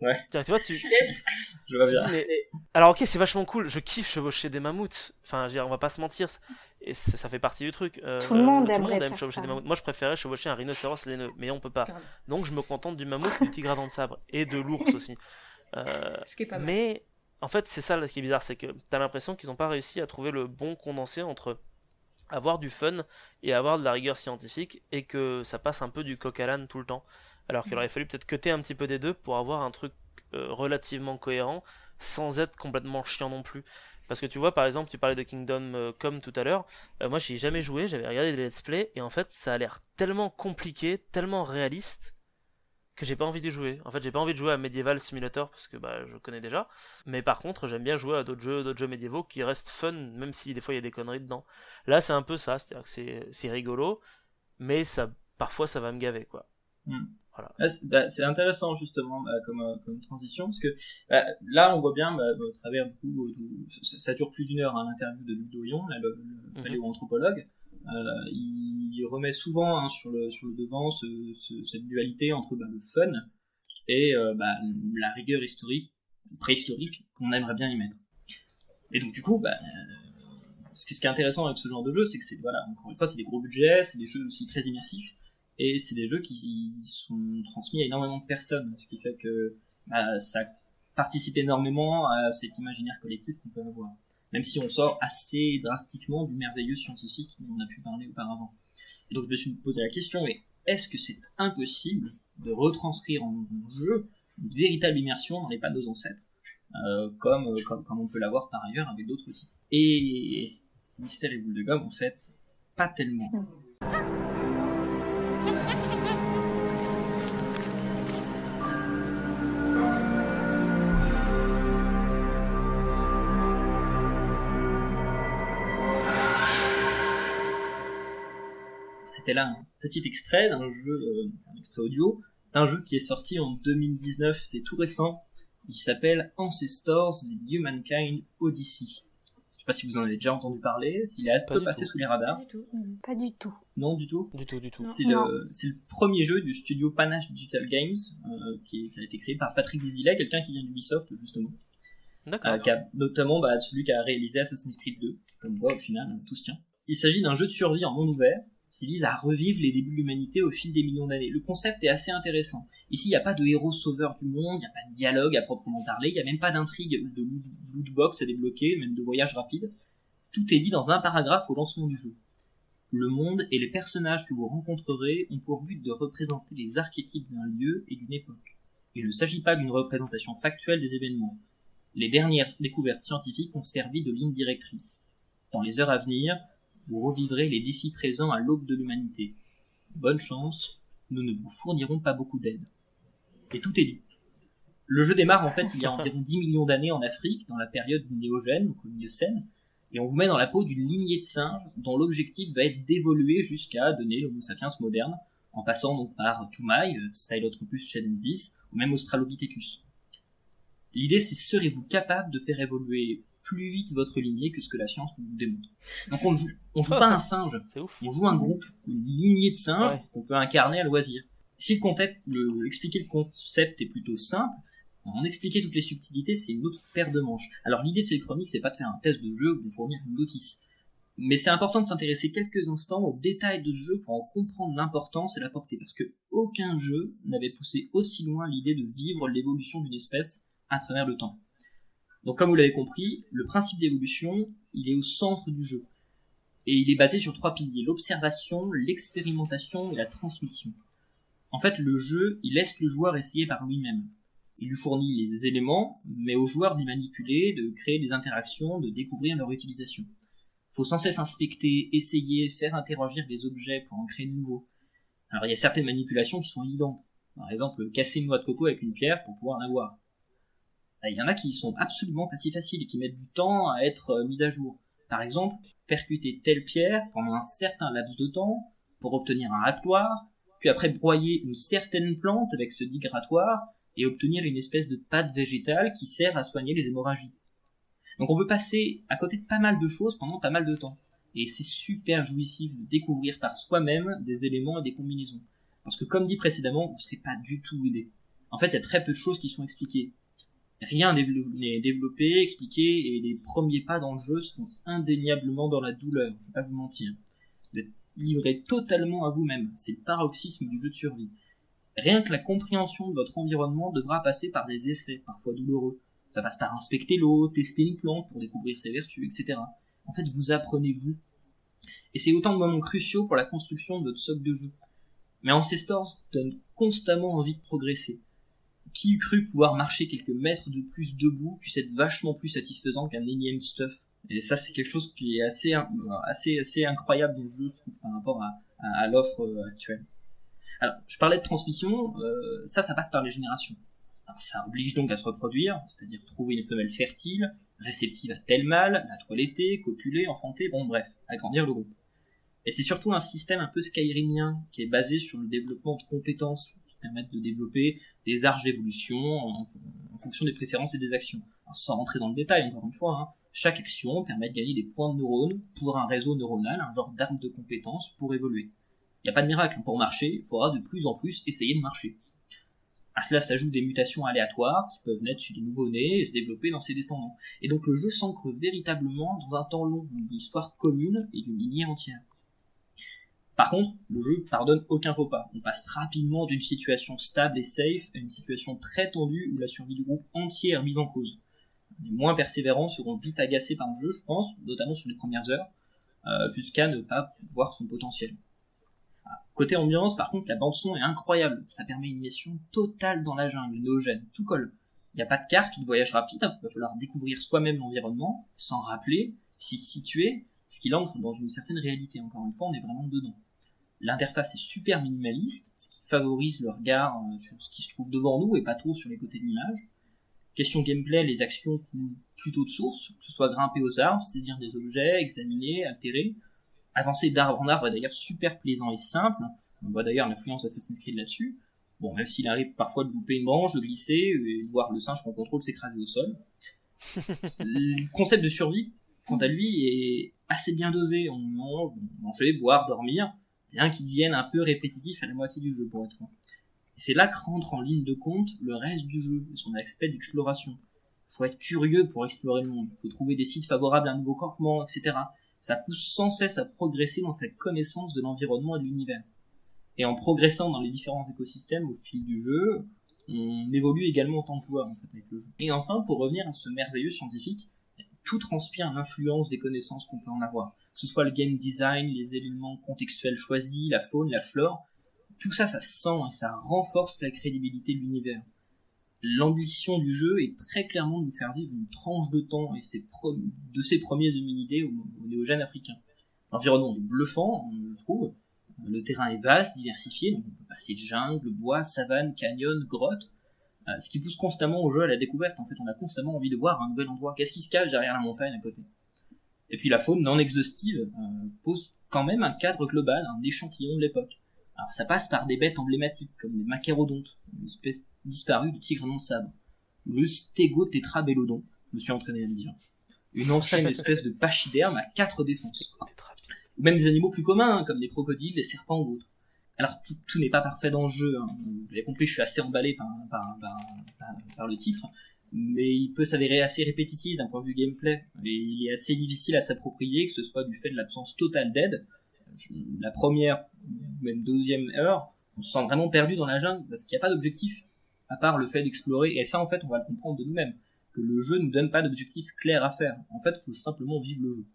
Ouais. Tu vois, je vois bien. Mais... Alors ok, c'est vachement cool, je kiffe chevaucher des mammouths. Enfin, je veux dire, on va pas se mentir, et ça fait partie du truc. Tout le monde aime chevaucher des mammouths. Moi, je préférais chevaucher un rhinocéros laineux, mais on peut pas. Donc, je me contente du mammouth, du tigre à dents de sabre et de l'ours aussi. Mais en fait, c'est ça ce qui est bizarre, c'est que t'as l'impression qu'ils ont pas réussi à trouver le bon condensé entre avoir du fun et avoir de la rigueur scientifique, et que ça passe un peu du coq à l'âne tout le temps, alors qu'il aurait fallu peut-être cutter un petit peu des deux pour avoir un truc relativement cohérent sans être complètement chiant non plus. Parce que tu vois, par exemple, tu parlais de Kingdom Come tout à l'heure. Moi, j'y ai jamais joué, j'avais regardé des let's play, et en fait, ça a l'air tellement compliqué, tellement réaliste, que j'ai pas envie d'y jouer. En fait, j'ai pas envie de jouer à Medieval Simulator, parce que bah, je connais déjà. Mais par contre, j'aime bien jouer à d'autres jeux médiévaux qui restent fun, même si des fois il y a des conneries dedans. Là, c'est un peu ça, c'est-à-dire que c'est rigolo, mais parfois ça va me gaver, quoi. Voilà. C'est intéressant justement comme transition, parce que là on voit bien au travers du coup ça dure plus d'une heure, hein, l'interview de Luc Doyon, là, le paléoanthropologue. Il remet souvent sur le devant cette dualité entre le fun et la rigueur préhistorique qu'on aimerait bien y mettre. Et donc du coup ce qui est intéressant avec ce genre de jeu, c'est que encore une fois c'est des gros budgets, c'est des jeux aussi très immersifs. Et c'est des jeux qui sont transmis à énormément de personnes, ce qui fait que ça participe énormément à cet imaginaire collectif qu'on peut avoir. Même si on sort assez drastiquement du merveilleux scientifique dont on a pu parler auparavant. Et donc je me suis posé la question, mais est-ce que c'est impossible de retranscrire en jeu une véritable immersion dans les pas de nos ancêtres, comme on peut l'avoir par ailleurs avec d'autres titres? Et Mystère et Boule de Gomme, en fait, pas tellement. C'était là un petit extrait d'un jeu, un extrait audio, d'un jeu qui est sorti en 2019, c'est tout récent. Il s'appelle Ancestors The Humankind Odyssey. Je sais pas si vous en avez déjà entendu parler, s'il est un peu passé sous les radars. Pas du tout. Non, du tout. Du tout. C'est le premier jeu du studio Panache Digital Games, qui a été créé par Patrick Desilets, quelqu'un qui vient d'Ubisoft justement. D'accord. Qui a notamment celui qui a réalisé Assassin's Creed 2, comme quoi au final tout se tient. Il s'agit d'un jeu de survie en monde ouvert qui vise à revivre les débuts de l'humanité au fil des millions d'années. Le concept est assez intéressant. Ici, il n'y a pas de héros sauveurs du monde, il n'y a pas de dialogue à proprement parler, il n'y a même pas d'intrigue de lootbox à débloquer, même de voyage rapide. Tout est dit dans un paragraphe au lancement du jeu. Le monde et les personnages que vous rencontrerez ont pour but de représenter les archétypes d'un lieu et d'une époque. Il ne s'agit pas d'une représentation factuelle des événements. Les dernières découvertes scientifiques ont servi de ligne directrice. Dans les heures à venir, vous revivrez les défis présents à l'aube de l'humanité. Bonne chance, nous ne vous fournirons pas beaucoup d'aide. Et tout est dit. Le jeu démarre en fait il y a environ 10 millions d'années en Afrique, dans la période néogène, donc au Miocène, et on vous met dans la peau d'une lignée de singes dont l'objectif va être d'évoluer jusqu'à donner l'Homo sapiens moderne, en passant donc par Toumaï, Sahelanthropus chadensis, ou même Australopithecus. L'idée c'est serez-vous capable de faire évoluer plus vite votre lignée que ce que la science vous démontre. Donc on joue pas un singe, on joue un groupe, une lignée de singes qu'on peut incarner à loisir. Si expliquer le concept est plutôt simple, en expliquer toutes les subtilités, c'est une autre paire de manches. Alors l'idée de ces chroniques, c'est pas de faire un test de jeu ou de vous fournir une notice. Mais c'est important de s'intéresser quelques instants aux détails de ce jeu pour en comprendre l'importance et la portée, parce que aucun jeu n'avait poussé aussi loin l'idée de vivre l'évolution d'une espèce à travers le temps. Donc comme vous l'avez compris, le principe d'évolution, il est au centre du jeu. Et il est basé sur 3 piliers, l'observation, l'expérimentation et la transmission. En fait, le jeu, il laisse le joueur essayer par lui-même. Il lui fournit les éléments, mais au joueur de les manipuler, de créer des interactions, de découvrir leur utilisation. Il faut sans cesse inspecter, essayer, faire interagir des objets pour en créer de nouveaux. Alors il y a certaines manipulations qui sont évidentes. Par exemple, casser une noix de coco avec une pierre pour pouvoir l'avoir. Il y en a qui sont absolument pas si faciles et qui mettent du temps à être mises à jour. Par exemple, percuter telle pierre pendant un certain laps de temps pour obtenir un ractoire, puis après broyer une certaine plante avec ce dit grattoir et obtenir une espèce de pâte végétale qui sert à soigner les hémorragies. Donc on peut passer à côté de pas mal de choses pendant pas mal de temps. Et c'est super jouissif de découvrir par soi-même des éléments et des combinaisons. Parce que comme dit précédemment, vous ne serez pas du tout aidé. En fait, il y a très peu de choses qui sont expliquées. Rien n'est développé, expliqué, et les premiers pas dans le jeu se font indéniablement dans la douleur, je vais pas vous mentir. Vous êtes livré totalement à vous-même, c'est le paroxysme du jeu de survie. Rien que la compréhension de votre environnement devra passer par des essais, parfois douloureux. Ça passe par inspecter l'eau, tester une plante pour découvrir ses vertus, etc. En fait, vous apprenez vous. Et c'est autant de moments cruciaux pour la construction de votre socle de jeu. Mais Ancestors donne constamment envie de progresser. Qui eût cru pouvoir marcher quelques mètres de plus debout puisse être vachement plus satisfaisant qu'un énième stuff. Et ça, c'est quelque chose qui est assez incroyable dans le jeu, je trouve, par rapport à l'offre actuelle. Alors, je parlais de transmission, ça passe par les générations. Alors, ça oblige donc à se reproduire, c'est-à-dire trouver une femelle fertile, réceptive à tel mâle, la toiletter, copuler, enfanter, bon bref, agrandir le groupe. Et c'est surtout un système un peu skyrimien, qui est basé sur le développement de compétences, qui permettent de développer des arches d'évolution en fonction des préférences et des actions. Alors, sans rentrer dans le détail, encore une fois, chaque action permet de gagner des points de neurones pour un réseau neuronal, un genre d'arme de compétences pour évoluer. Il n'y a pas de miracle, pour marcher, il faudra de plus en plus essayer de marcher. À cela s'ajoutent des mutations aléatoires qui peuvent naître chez les nouveau-nés et se développer dans ses descendants. Et donc le jeu s'ancre véritablement dans un temps long, d'une histoire commune et d'une lignée entière. Par contre, le jeu pardonne aucun faux pas. On passe rapidement d'une situation stable et safe à une situation très tendue où la survie du groupe entier est remise en cause. Les moins persévérants seront vite agacés par le jeu, je pense, notamment sur les premières heures, jusqu'à ne pas voir son potentiel. Côté ambiance, par contre, la bande-son est incroyable. Ça permet une immersion totale dans la jungle, néogène, tout colle. Il n'y a pas de carte ou de voyage rapide, il va falloir découvrir soi-même l'environnement, s'en rappeler, s'y situer, ce qui l'ancre dans une certaine réalité. Encore une fois, on est vraiment dedans. L'interface est super minimaliste, ce qui favorise le regard sur ce qui se trouve devant nous et pas trop sur les côtés de l'image. Question gameplay, les actions coulent plutôt de source, que ce soit grimper aux arbres, saisir des objets, examiner, altérer. Avancer d'arbre en arbre est d'ailleurs super plaisant et simple. On voit d'ailleurs l'influence d'Assassin's Creed là-dessus. Bon, même s'il arrive parfois de louper une branche, de glisser, et de voir le singe qu'on contrôle s'écraser au sol. Le concept de survie, quant à lui, est assez bien dosé. On mange, manger, boire, dormir, rien qui devienne un peu répétitif à la moitié du jeu, pour être franc. Et c'est là que rentre en ligne de compte le reste du jeu, son aspect d'exploration. Faut être curieux pour explorer le monde. Faut trouver des sites favorables à un nouveau campement, etc. Ça pousse sans cesse à progresser dans sa connaissance de l'environnement et de l'univers. Et en progressant dans les différents écosystèmes au fil du jeu, on évolue également en tant que joueur, en fait, avec le jeu. Et enfin, pour revenir à ce merveilleux scientifique, tout transpire l'influence des connaissances qu'on peut en avoir. Que ce soit le game design, les éléments contextuels choisis, la faune, la flore, tout ça, ça sent et ça renforce la crédibilité de l'univers. L'ambition du jeu est très clairement de nous faire vivre une tranche de temps et de ses premiers hominidés au néogène africain. L'environnement est bluffant, je trouve. Le terrain est vaste, diversifié, donc on peut passer de jungle, bois, savane, canyon, grotte, ce qui pousse constamment au jeu à la découverte. En fait, on a constamment envie de voir un nouvel endroit. Qu'est-ce qui se cache derrière la montagne à côté ? Et puis la faune non exhaustive pose quand même un cadre global, un échantillon de l'époque. Alors ça passe par des bêtes emblématiques comme les macérodontes, une espèce disparue du tigre non de sabre, ou le stégotétrabélodon, je me suis entraîné à le dire, une ancienne espèce de pachyderme à 4 défenses, ou même des animaux plus communs comme les crocodiles, les serpents ou autres. Alors tout n'est pas parfait dans le jeu, vous l'avez compris, je suis assez emballé par le titre, mais il peut s'avérer assez répétitif d'un point de vue gameplay, et il est assez difficile à s'approprier, que ce soit du fait de l'absence totale d'aide. La première, même deuxième heure, on se sent vraiment perdu dans la jungle parce qu'il n'y a pas d'objectif à part le fait d'explorer, et ça en fait on va le comprendre de nous-mêmes, que le jeu nous donne pas d'objectif clair à faire. En fait, il faut simplement vivre le jeu.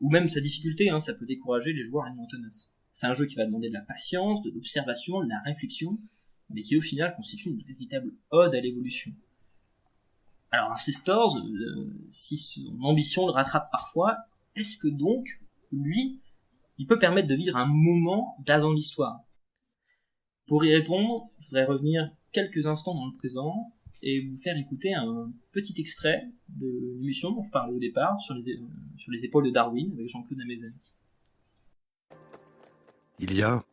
Ou même sa difficulté, ça peut décourager les joueurs les moins tenaces. C'est un jeu qui va demander de la patience, de l'observation, de la réflexion, mais qui au final constitue une véritable ode à l'évolution. Alors Ancestors, si son ambition le rattrape parfois, est-ce que donc, lui, il peut permettre de vivre un moment d'avant l'histoire? Pour y répondre, je voudrais revenir quelques instants dans le présent et vous faire écouter un petit extrait de l'émission dont je parlais au départ, sur les épaules de Darwin, avec Jean-Claude Amezen. Il y a,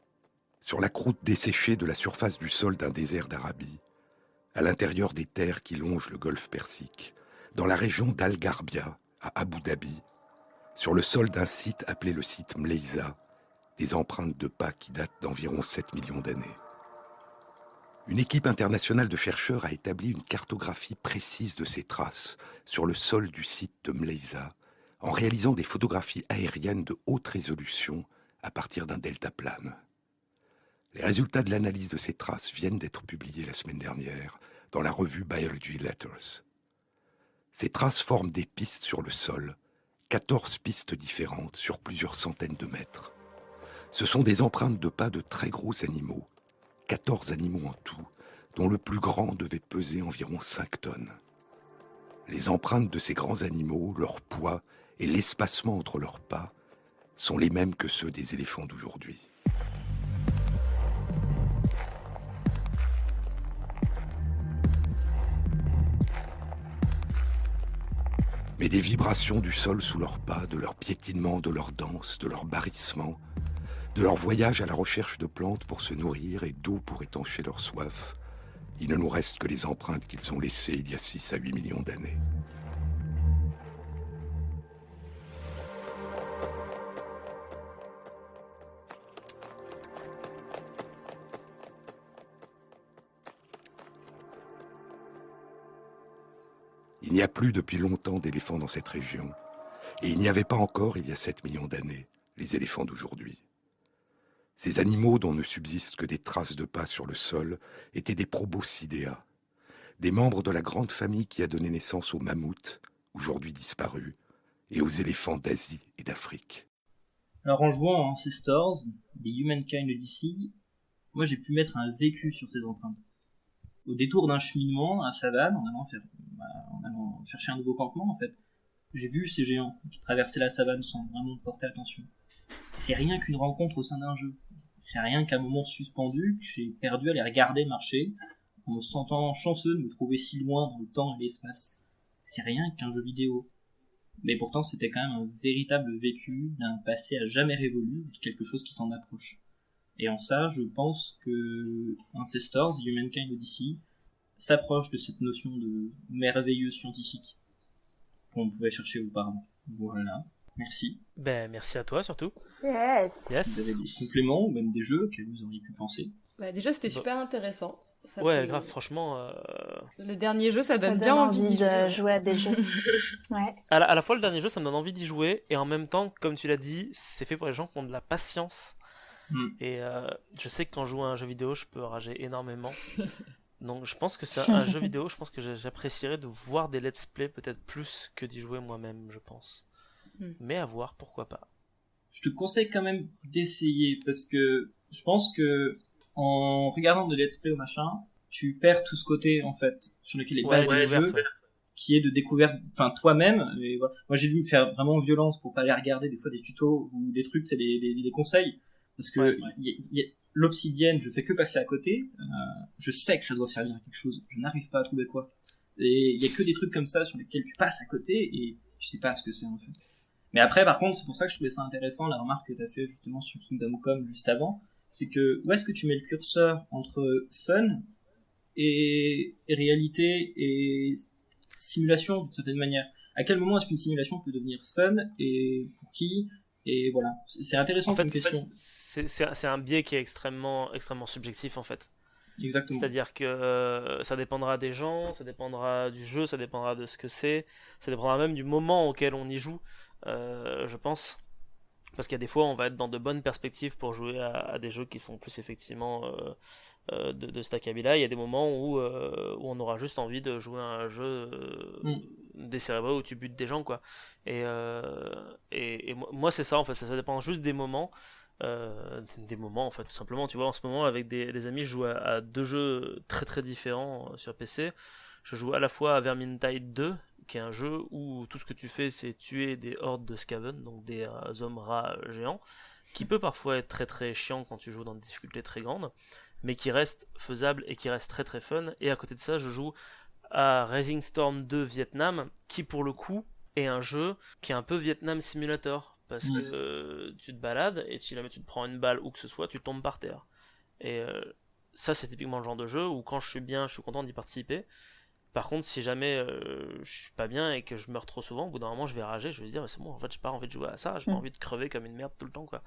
sur la croûte desséchée de la surface du sol d'un désert d'Arabie, à l'intérieur des terres qui longent le golfe Persique, dans la région d'Al-Garbia, à Abu Dhabi, sur le sol d'un site appelé le site Mleiza, des empreintes de pas qui datent d'environ 7 millions d'années. Une équipe internationale de chercheurs a établi une cartographie précise de ces traces sur le sol du site de Mleiza, en réalisant des photographies aériennes de haute résolution à partir d'un deltaplane. Les résultats de l'analyse de ces traces viennent d'être publiés la semaine dernière dans la revue Biology Letters. Ces traces forment des pistes sur le sol, 14 pistes différentes sur plusieurs centaines de mètres. Ce sont des empreintes de pas de très gros animaux, 14 animaux en tout, dont le plus grand devait peser environ 5 tonnes. Les empreintes de ces grands animaux, leur poids et l'espacement entre leurs pas sont les mêmes que ceux des éléphants d'aujourd'hui. Mais des vibrations du sol sous leurs pas, de leur piétinement, de leur danse, de leur barrissement, de leur voyage à la recherche de plantes pour se nourrir et d'eau pour étancher leur soif, il ne nous reste que les empreintes qu'ils ont laissées il y a 6 à 8 millions d'années. Il n'y a plus depuis longtemps d'éléphants dans cette région, et il n'y avait pas encore, il y a 7 millions d'années, les éléphants d'aujourd'hui. Ces animaux dont ne subsistent que des traces de pas sur le sol étaient des proboscidea, des membres de la grande famille qui a donné naissance aux mammouths, aujourd'hui disparus, et aux éléphants d'Asie et d'Afrique. Alors en le voit en Ancestors, des Humankind Odyssey, moi j'ai pu mettre un vécu sur ces empreintes. Au détour d'un cheminement à savane, en allant chercher un nouveau campement en fait, j'ai vu ces géants qui traversaient la savane sans vraiment porter attention. C'est rien qu'une rencontre au sein d'un jeu. C'est rien qu'un moment suspendu que j'ai perdu à les regarder marcher, en me sentant chanceux de me trouver si loin dans le temps et l'espace. C'est rien qu'un jeu vidéo. Mais pourtant c'était quand même un véritable vécu d'un passé à jamais révolu, de quelque chose qui s'en approche. Et en ça, je pense que Ancestors, Humankind Odyssey, s'approche de cette notion de merveilleux scientifique qu'on pouvait chercher auparavant. Voilà. Merci. Ben, merci à toi surtout. Yes. Si vous avez des compléments ou même des jeux que vous auriez pu penser. Bah, déjà, c'était super intéressant. Ça ouais, fait... grave, franchement. Le dernier jeu, ça donne bien envie de jouer à des jeux. Ouais. À la fois, le dernier jeu, ça me donne envie d'y jouer, et en même temps, comme tu l'as dit, c'est fait pour les gens qui ont de la patience. Et je sais que quand je joue à un jeu vidéo, je peux rager énormément. Donc je pense que c'est un jeu vidéo, je pense que j'apprécierais de voir des let's play peut-être plus que d'y jouer moi-même, je pense. Mais à voir, pourquoi pas. Je te conseille quand même d'essayer, parce que je pense que en regardant des let's play ou machin, tu perds tout ce côté en fait sur lequel est basé le jeu, qui est de découverte, enfin toi-même. Et voilà. Moi j'ai dû me faire vraiment violence pour pas aller regarder des fois des tutos ou des trucs, c'est des conseils, parce que l'obsidienne, je fais que passer à côté. Je sais que ça doit servir à quelque chose, je n'arrive pas à trouver quoi. Et il y a que des trucs comme ça sur lesquels tu passes à côté et tu sais pas ce que c'est en fait. Mais après, par contre, c'est pour ça que je trouvais ça intéressant, la remarque que t'as fait justement sur Kingdom Come juste avant, c'est que où est-ce que tu mets le curseur entre fun et réalité et simulation d'une certaine manière? À quel moment est-ce qu'une simulation peut devenir fun et pour qui? Et voilà, c'est intéressant en fait, comme question. C'est un biais qui est extrêmement subjectif en fait. Exactement. C'est-à-dire que ça dépendra des gens, ça dépendra du jeu, ça dépendra de ce que c'est, ça dépendra même du moment auquel on y joue, je pense. Parce qu'il y a des fois, on va être dans de bonnes perspectives pour jouer à des jeux qui sont plus effectivement de cet acabit-là. Il y a des moments où on aura juste envie de jouer à un jeu décérébré où tu butes des gens, quoi. Et moi, c'est ça, en fait. Ça dépend juste des moments. En fait, tout simplement. Tu vois, en ce moment, avec des amis, je joue à deux jeux très très différents sur PC. Je joue à la fois à Vermintide 2, qui est un jeu où tout ce que tu fais, c'est tuer des hordes de Skaven, donc des hommes rats géants, qui peut parfois être très très chiant quand tu joues dans des difficultés très grandes, mais qui reste faisable et qui reste très très fun. Et à côté de ça, je joue à Rising Storm 2 Vietnam, qui pour le coup est un jeu qui est un peu Vietnam Simulator, parce que tu te balades et si jamais tu te prends une balle ou que ce soit, tu tombes par terre. Et ça, c'est typiquement le genre de jeu où quand je suis bien, je suis content d'y participer. Par contre, si jamais je suis pas bien et que je meurs trop souvent, au bout d'un moment je vais rager, je vais dire c'est bon, en fait j'ai pas envie de jouer à ça, j'ai pas envie de crever comme une merde tout le temps, quoi.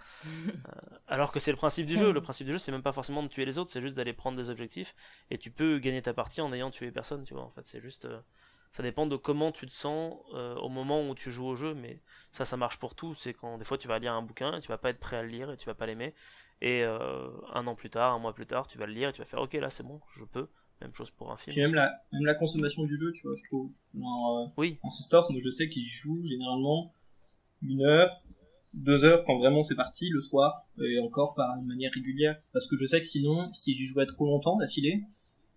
Alors que c'est le principe du jeu. Le principe du jeu, c'est même pas forcément de tuer les autres, c'est juste d'aller prendre des objectifs et tu peux gagner ta partie en ayant tué personne, tu vois. En fait, c'est juste ça dépend de comment tu te sens au moment où tu joues au jeu, mais ça marche pour tout. C'est quand des fois tu vas lire un bouquin et tu vas pas être prêt à le lire et tu vas pas l'aimer, et un an plus tard, un mois plus tard, tu vas le lire et tu vas faire ok, là c'est bon, je peux. Même chose pour un film. Puis même la consommation du jeu, tu vois, je trouve. Oui. En Sisters, moi je sais qu'ils jouent généralement 1 heure, 2 heures quand vraiment c'est parti le soir, et encore par une manière régulière. Parce que je sais que sinon, si j'y jouais trop longtemps d'affilée,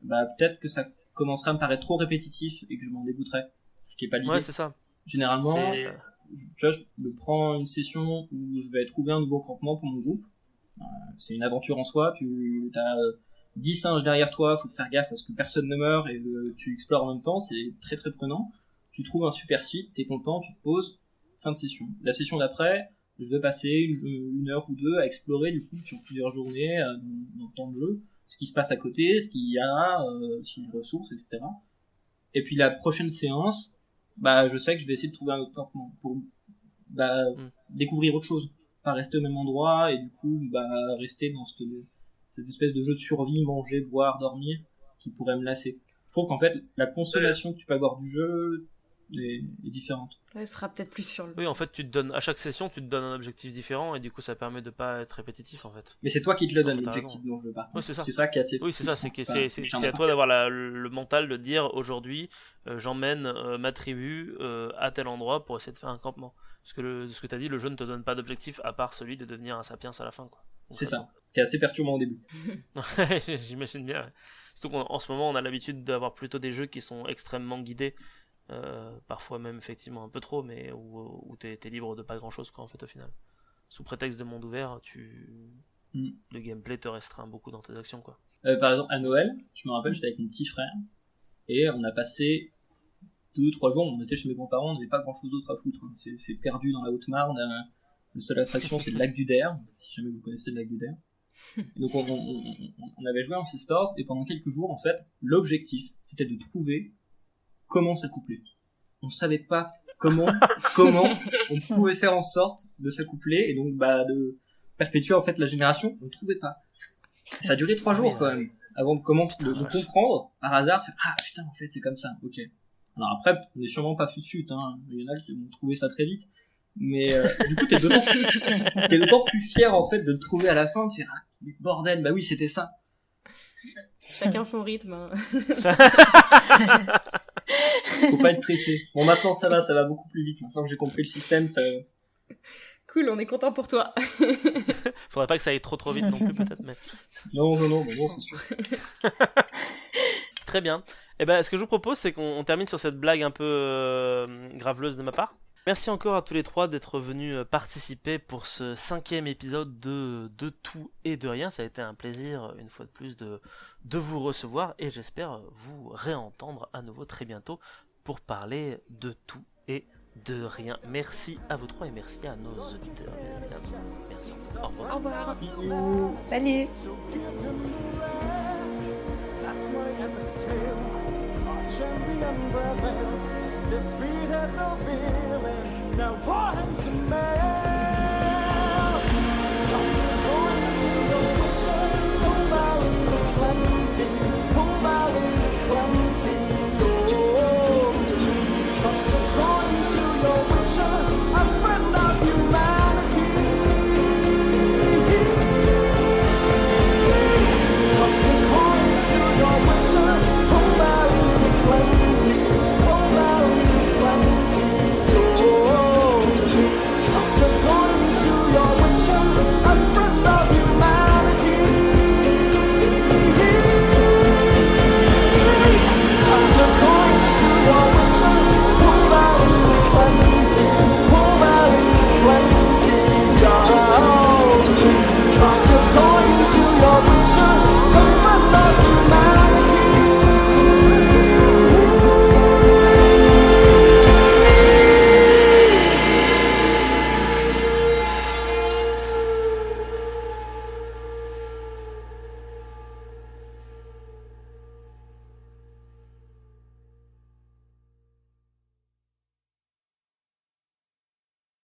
bah peut-être que ça commencerait à me paraître trop répétitif et que je m'en dégoûterais. Ce qui est pas l'idée. Ouais, c'est ça. Généralement, tu vois, je me prends une session où je vais trouver un nouveau campement pour mon groupe. C'est une aventure en soi. Tu as 10 singes derrière toi, faut te faire gaffe parce que personne ne meurt et tu explores en même temps, c'est très très prenant. Tu trouves un super site, t'es content, tu te poses, fin de session. La session d'après, je vais passer une heure ou deux à explorer du coup sur plusieurs journées dans le temps de jeu, ce qui se passe à côté, ce qu'il y a, si les ressources, etc. Et puis la prochaine séance, bah je sais que je vais essayer de trouver un autre campement pour découvrir autre chose, pas rester au même endroit et du coup rester dans cette espèce de jeu de survie, manger, boire, dormir, qui pourrait me lasser. Je trouve qu'en fait la consommation que tu peux avoir du jeu est différente. Elle sera peut-être plus sur le... Oui, en fait, à chaque session, tu te donnes un objectif différent et du coup, ça permet de pas être répétitif, en fait. Mais c'est toi qui te le donnes, l'objectif dont je veux pas. Oui, c'est ça. C'est ça qui est assez... Oui, c'est ça, c'est à toi d'avoir le mental de dire, aujourd'hui, j'emmène ma tribu à tel endroit pour essayer de faire un campement. Parce que ce que t'as dit, le jeu ne te donne pas d'objectif à part celui de devenir un sapiens à la fin, quoi. C'est ça, ce qui est assez perturbant au début. J'imagine bien, ouais. Surtout qu'en ce moment, on a l'habitude d'avoir plutôt des jeux qui sont extrêmement guidés. Parfois même effectivement un peu trop, mais où t'es libre de pas grand chose, quoi, en fait, au final. Sous prétexte de monde ouvert, le gameplay te restreint beaucoup dans tes actions, quoi. Par exemple, à Noël, je me rappelle, j'étais avec mon petit frère et on a passé 2-3 jours, on était chez mes grands-parents, on n'avait pas grand chose d'autre à foutre, hein. C'est perdu dans la Haute-Marne, la seule attraction c'est le lac du Der, si jamais vous connaissez le lac du Der. Et donc on avait joué en Sisters et pendant quelques jours, en fait, l'objectif c'était de trouver comment s'accoupler. On savait pas comment on pouvait faire en sorte de s'accoupler et donc de perpétuer en fait la génération. On ne trouvait pas. Ça a duré 3 jours quand même avant de commencer de comprendre par hasard. Ah putain, en fait c'est comme ça. Ok. Alors après on est sûrement pas fut hein. Il y en a qui vont trouver ça très vite. Mais du coup t'es d'autant plus fier en fait de le trouver à la fin. Tu sais, ah mais bordel, bah oui c'était ça. Chacun son rythme. Hein. Faut pas être pressé. Bon, maintenant ça va beaucoup plus vite. Maintenant que j'ai compris le système, ça... Cool, on est content pour toi. Faudrait pas que ça aille trop vite non plus, peut-être, mais... Non, c'est sûr. Très bien. Et ben, ce que je vous propose, c'est qu'on termine sur cette blague un peu graveleuse de ma part. Merci encore à tous les trois d'être venus participer pour ce 5e épisode de Tout et de Rien. Ça a été un plaisir, une fois de plus, de vous recevoir et j'espère vous réentendre à nouveau très bientôt pour parler de tout et de rien. Merci à vous trois et merci à nos auditeurs. Merci. Au revoir. Au revoir. Salut. Defeated the villain, now pour him some man.